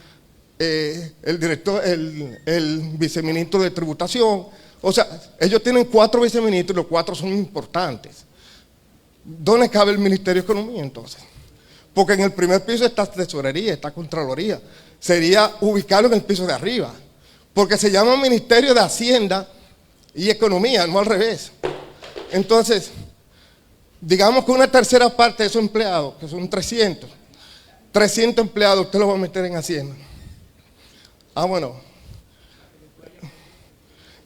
el viceministro de tributación. O sea, ellos tienen 4 viceministros y los 4 son importantes. ¿Dónde cabe el Ministerio de Economía entonces? Porque en el primer piso está tesorería, está Contraloría. Sería ubicarlo en el piso de arriba, porque se llama Ministerio de Hacienda y Economía, no al revés. Entonces, digamos que una tercera parte de esos empleados, que son 300 empleados, usted los va a meter en Hacienda. Ah, bueno.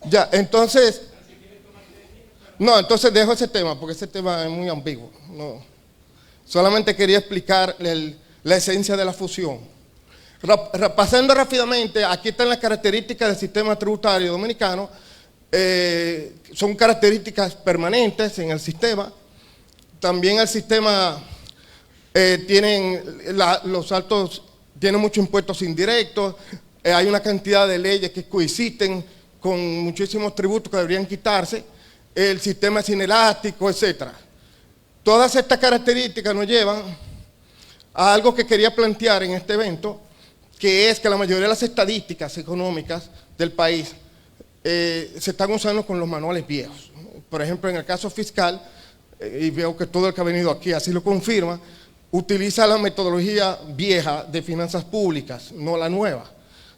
Ya, entonces, no, entonces dejo ese tema, porque ese tema es muy ambiguo. No. Solamente quería explicar la esencia de la fusión. Pasando rápidamente, aquí están las características del sistema tributario dominicano. Son características permanentes en el sistema. También el sistema tiene muchos impuestos indirectos. Hay una cantidad de leyes que coexisten con muchísimos tributos que deberían quitarse. el sistema es inelástico, etc. Todas estas características nos llevan a algo que quería plantear en este evento, que es que la mayoría de las estadísticas económicas del país se están usando con los manuales viejos. Por ejemplo, en el caso fiscal, y veo que todo el que ha venido aquí así lo confirma, utiliza la metodología vieja de finanzas públicas, no la nueva.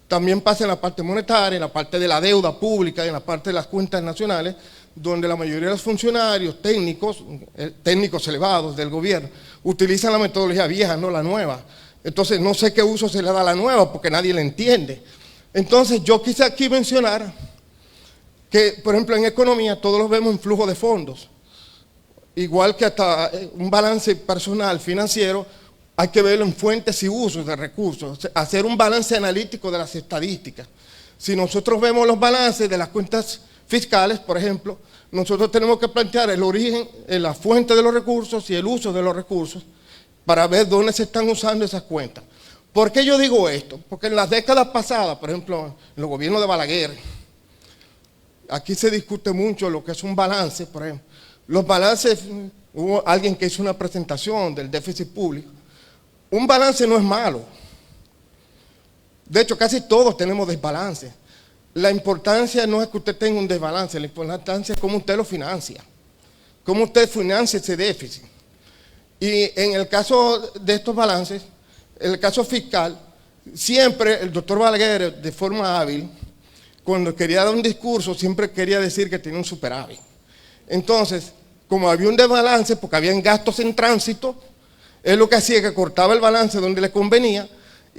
También pasa en la parte monetaria, en la parte de la deuda pública, en la parte de las cuentas nacionales, donde la mayoría de los funcionarios técnicos elevados del gobierno, utilizan la metodología vieja, no la nueva. Entonces no sé qué uso se le da a la nueva, porque nadie la entiende. Entonces yo quise aquí mencionar que, por ejemplo, en economía todos los vemos en flujo de fondos. Igual que hasta un balance personal financiero, hay que verlo en fuentes y usos de recursos, hacer un balance analítico de las estadísticas. Si nosotros vemos los balances de las cuentas fiscales, por ejemplo, nosotros tenemos que plantear el origen, la fuente de los recursos y el uso de los recursos para ver dónde se están usando esas cuentas. ¿Por qué yo digo esto? Porque en las décadas pasadas, por ejemplo, en los gobiernos de Balaguer, aquí se discute mucho lo que es un balance, por ejemplo. Los balances, hubo alguien que hizo una presentación del déficit público. Un balance no es malo. De hecho, casi todos tenemos desbalance. La importancia no es que usted tenga un desbalance, la importancia es cómo usted lo financia, cómo usted financia ese déficit. Y en el caso de estos balances, en el caso fiscal, siempre el doctor Balaguer, de forma hábil, cuando quería dar un discurso, siempre quería decir que tenía un superávit. Entonces, como había un desbalance, porque habían gastos en tránsito, él lo que hacía es que cortaba el balance donde le convenía,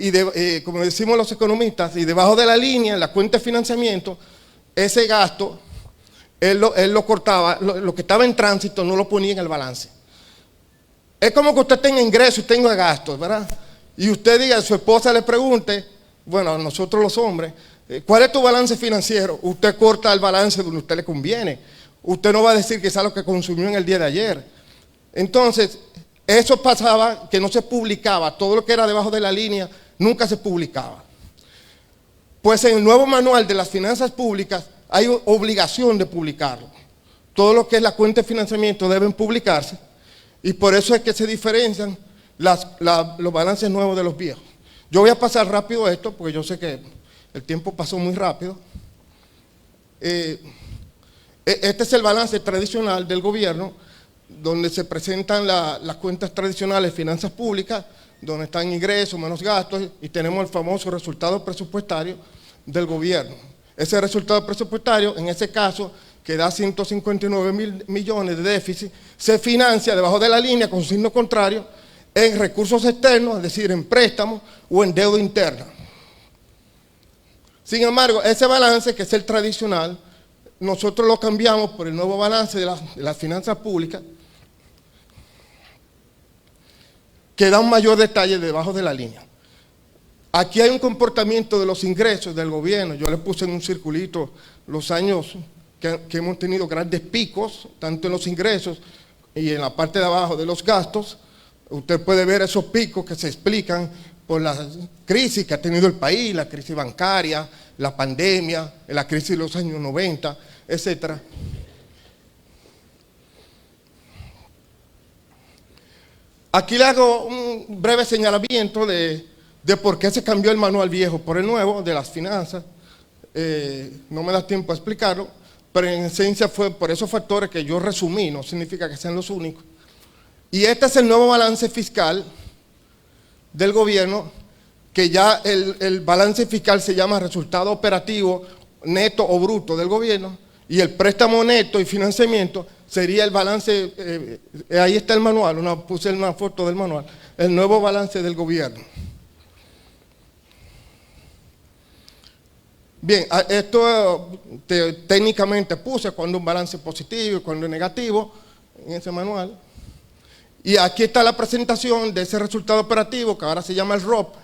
y como decimos los economistas, y debajo de la línea, en la cuenta de financiamiento, ese gasto, él lo cortaba, lo que estaba en tránsito no lo ponía en el balance. Es como que usted tenga ingresos y tenga gastos, ¿verdad? Y usted diga, a su esposa le pregunte, bueno, a nosotros los hombres, ¿cuál es tu balance financiero? Usted corta el balance donde a usted le conviene. Usted no va a decir que es lo que consumió en el día de ayer. Entonces, eso pasaba, que no se publicaba, todo lo que era debajo de la línea nunca se publicaba. Pues en el nuevo manual de las finanzas públicas hay obligación de publicarlo. Todo lo que es la cuenta de financiamiento deben publicarse, y por eso es que se diferencian los balances nuevos de los viejos. Yo voy a pasar rápido esto, porque yo sé que el tiempo pasó muy rápido. Este es el balance tradicional del gobierno, donde se presentan las cuentas tradicionales de finanzas públicas, donde están ingresos menos gastos, y tenemos el famoso resultado presupuestario del gobierno. Ese resultado presupuestario, en ese caso, que da 159.000 millones de déficit, se financia debajo de la línea con signo contrario en recursos externos, es decir, en préstamos o en deuda interna. Sin embargo, ese balance, que es el tradicional, nosotros lo cambiamos por el nuevo balance de las finanzas públicas, que da un mayor detalle debajo de la línea. Aquí hay un comportamiento de los ingresos del gobierno. Yo le puse en un circulito los años que hemos tenido grandes picos, tanto en los ingresos y en la parte de abajo de los gastos. Usted puede ver esos picos que se explican por la crisis que ha tenido el país, la crisis bancaria, la pandemia, la crisis de los años 90, etc. Aquí le hago un breve señalamiento de por qué se cambió el manual viejo por el nuevo de las finanzas. No me da tiempo a explicarlo, pero en esencia fue por esos factores que yo resumí, no significa que sean los únicos. Y este es el nuevo balance fiscal del gobierno, que ya el balance fiscal se llama resultado operativo neto o bruto del gobierno, y el préstamo neto y financiamiento sería el balance, ahí está el manual, puse una foto del manual, el nuevo balance del gobierno. Bien, esto técnicamente puse cuando un balance positivo y cuando es negativo en ese manual. Y aquí está la presentación de ese resultado operativo, que ahora se llama el ROP,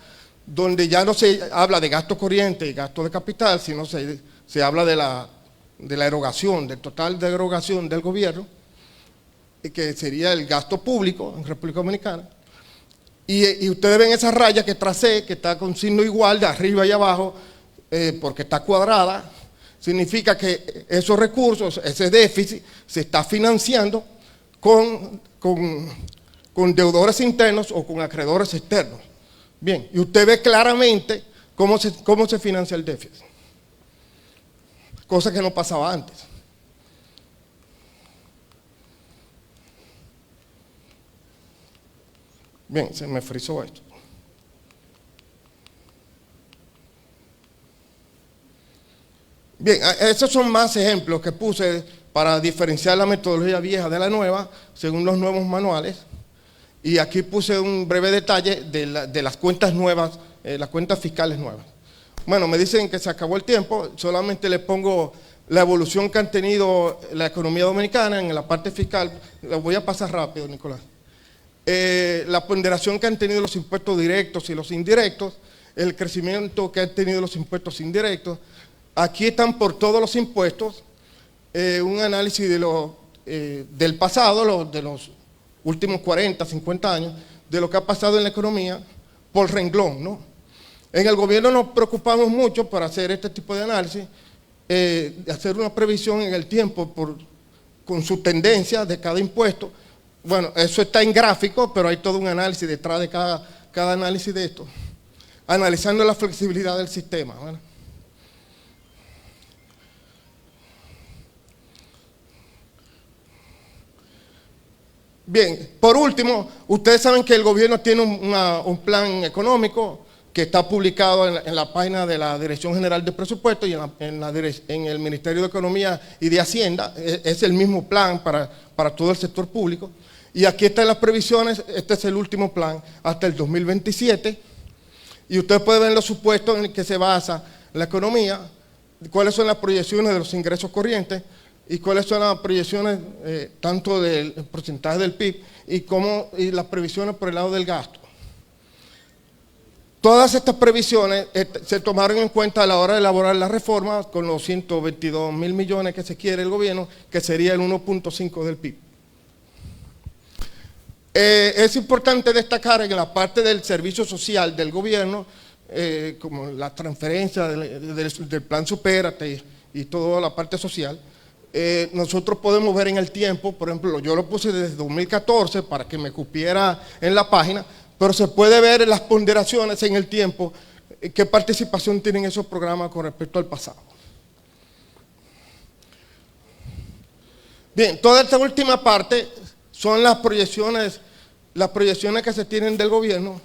donde ya no se habla de gasto corriente y gasto de capital, sino se habla de la erogación, del total de erogación del gobierno, que sería el gasto público en República Dominicana. Y ustedes ven esa raya que tracé, que está con signo igual de arriba y abajo, porque está cuadrada, Significa que esos recursos, ese déficit, se está financiando con deudores internos o con acreedores externos. Bien, y usted ve claramente cómo se financia el déficit. Cosa que no pasaba antes. Bien, se me frizó esto. Bien, esos son más ejemplos que puse para diferenciar la metodología vieja de la nueva, según los nuevos manuales. Y aquí puse un breve detalle de las cuentas nuevas, las cuentas fiscales nuevas. Bueno, me dicen que se acabó el tiempo, solamente le pongo la evolución que han tenido la economía dominicana en la parte fiscal. Lo voy a pasar rápido, Nicolás. La ponderación que han tenido los impuestos directos y los indirectos, el crecimiento que han tenido los impuestos indirectos. Aquí están por todos los impuestos, un análisis del pasado, de los últimos 40, 50 años, de lo que ha pasado en la economía por renglón, ¿no? En el gobierno nos preocupamos mucho por hacer este tipo de análisis, de hacer una previsión en el tiempo con su tendencia de cada impuesto. Bueno, eso está en gráfico, pero hay todo un análisis detrás de cada análisis de esto, analizando la flexibilidad del sistema, ¿verdad? Bien, por último, ustedes saben que el gobierno tiene un plan económico que está publicado en la página de la Dirección General de Presupuestos y en el Ministerio de Economía y de Hacienda. Es el mismo plan para todo el sector público. Y aquí están las previsiones, este es el último plan hasta el 2027. Y ustedes pueden ver los supuestos en los que se basa la economía, cuáles son las proyecciones de los ingresos corrientes, y cuáles son las proyecciones tanto del porcentaje del PIB y las previsiones por el lado del gasto. Todas estas previsiones se tomaron en cuenta a la hora de elaborar la reforma con los 122.000 millones que se quiere el gobierno, que sería el 1.5 del PIB. Es importante destacar en la parte del servicio social del gobierno, como la transferencia del plan Supérate y toda la parte social. Nosotros podemos ver en el tiempo, por ejemplo, yo lo puse desde 2014 para que me cupiera en la página, pero se puede ver las ponderaciones en el tiempo, qué participación tienen esos programas con respecto al pasado. Bien, toda esta última parte son las proyecciones que se tienen del gobierno.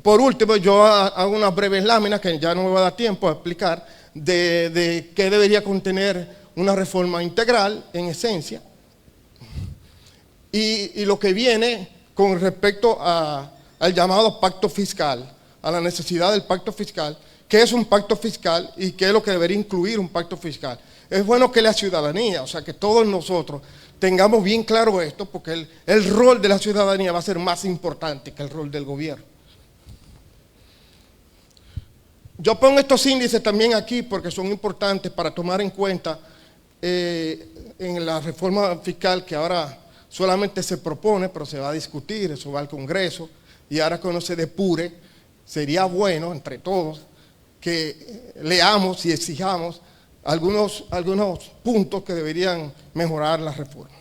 Por último, yo hago unas breves láminas que ya no me va a dar tiempo a explicar, de qué debería contener una reforma integral, en esencia, y lo que viene con respecto al llamado pacto fiscal, a la necesidad del pacto fiscal, qué es un pacto fiscal y qué es lo que debería incluir un pacto fiscal. Es bueno que la ciudadanía, o sea, que todos nosotros tengamos bien claro esto, porque el rol de la ciudadanía va a ser más importante que el rol del gobierno. Yo pongo estos índices también aquí porque son importantes para tomar en cuenta en la reforma fiscal que ahora solamente se propone, pero se va a discutir, eso va al Congreso, y ahora cuando se depure, sería bueno entre todos que leamos y exijamos algunos puntos que deberían mejorar la reforma.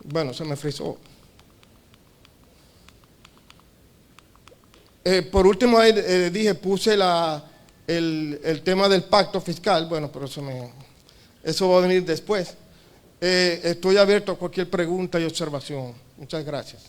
Bueno, se me frizó. Por último, puse el tema del pacto fiscal, bueno, pero eso va a venir después. Estoy abierto a cualquier pregunta y observación. Muchas gracias.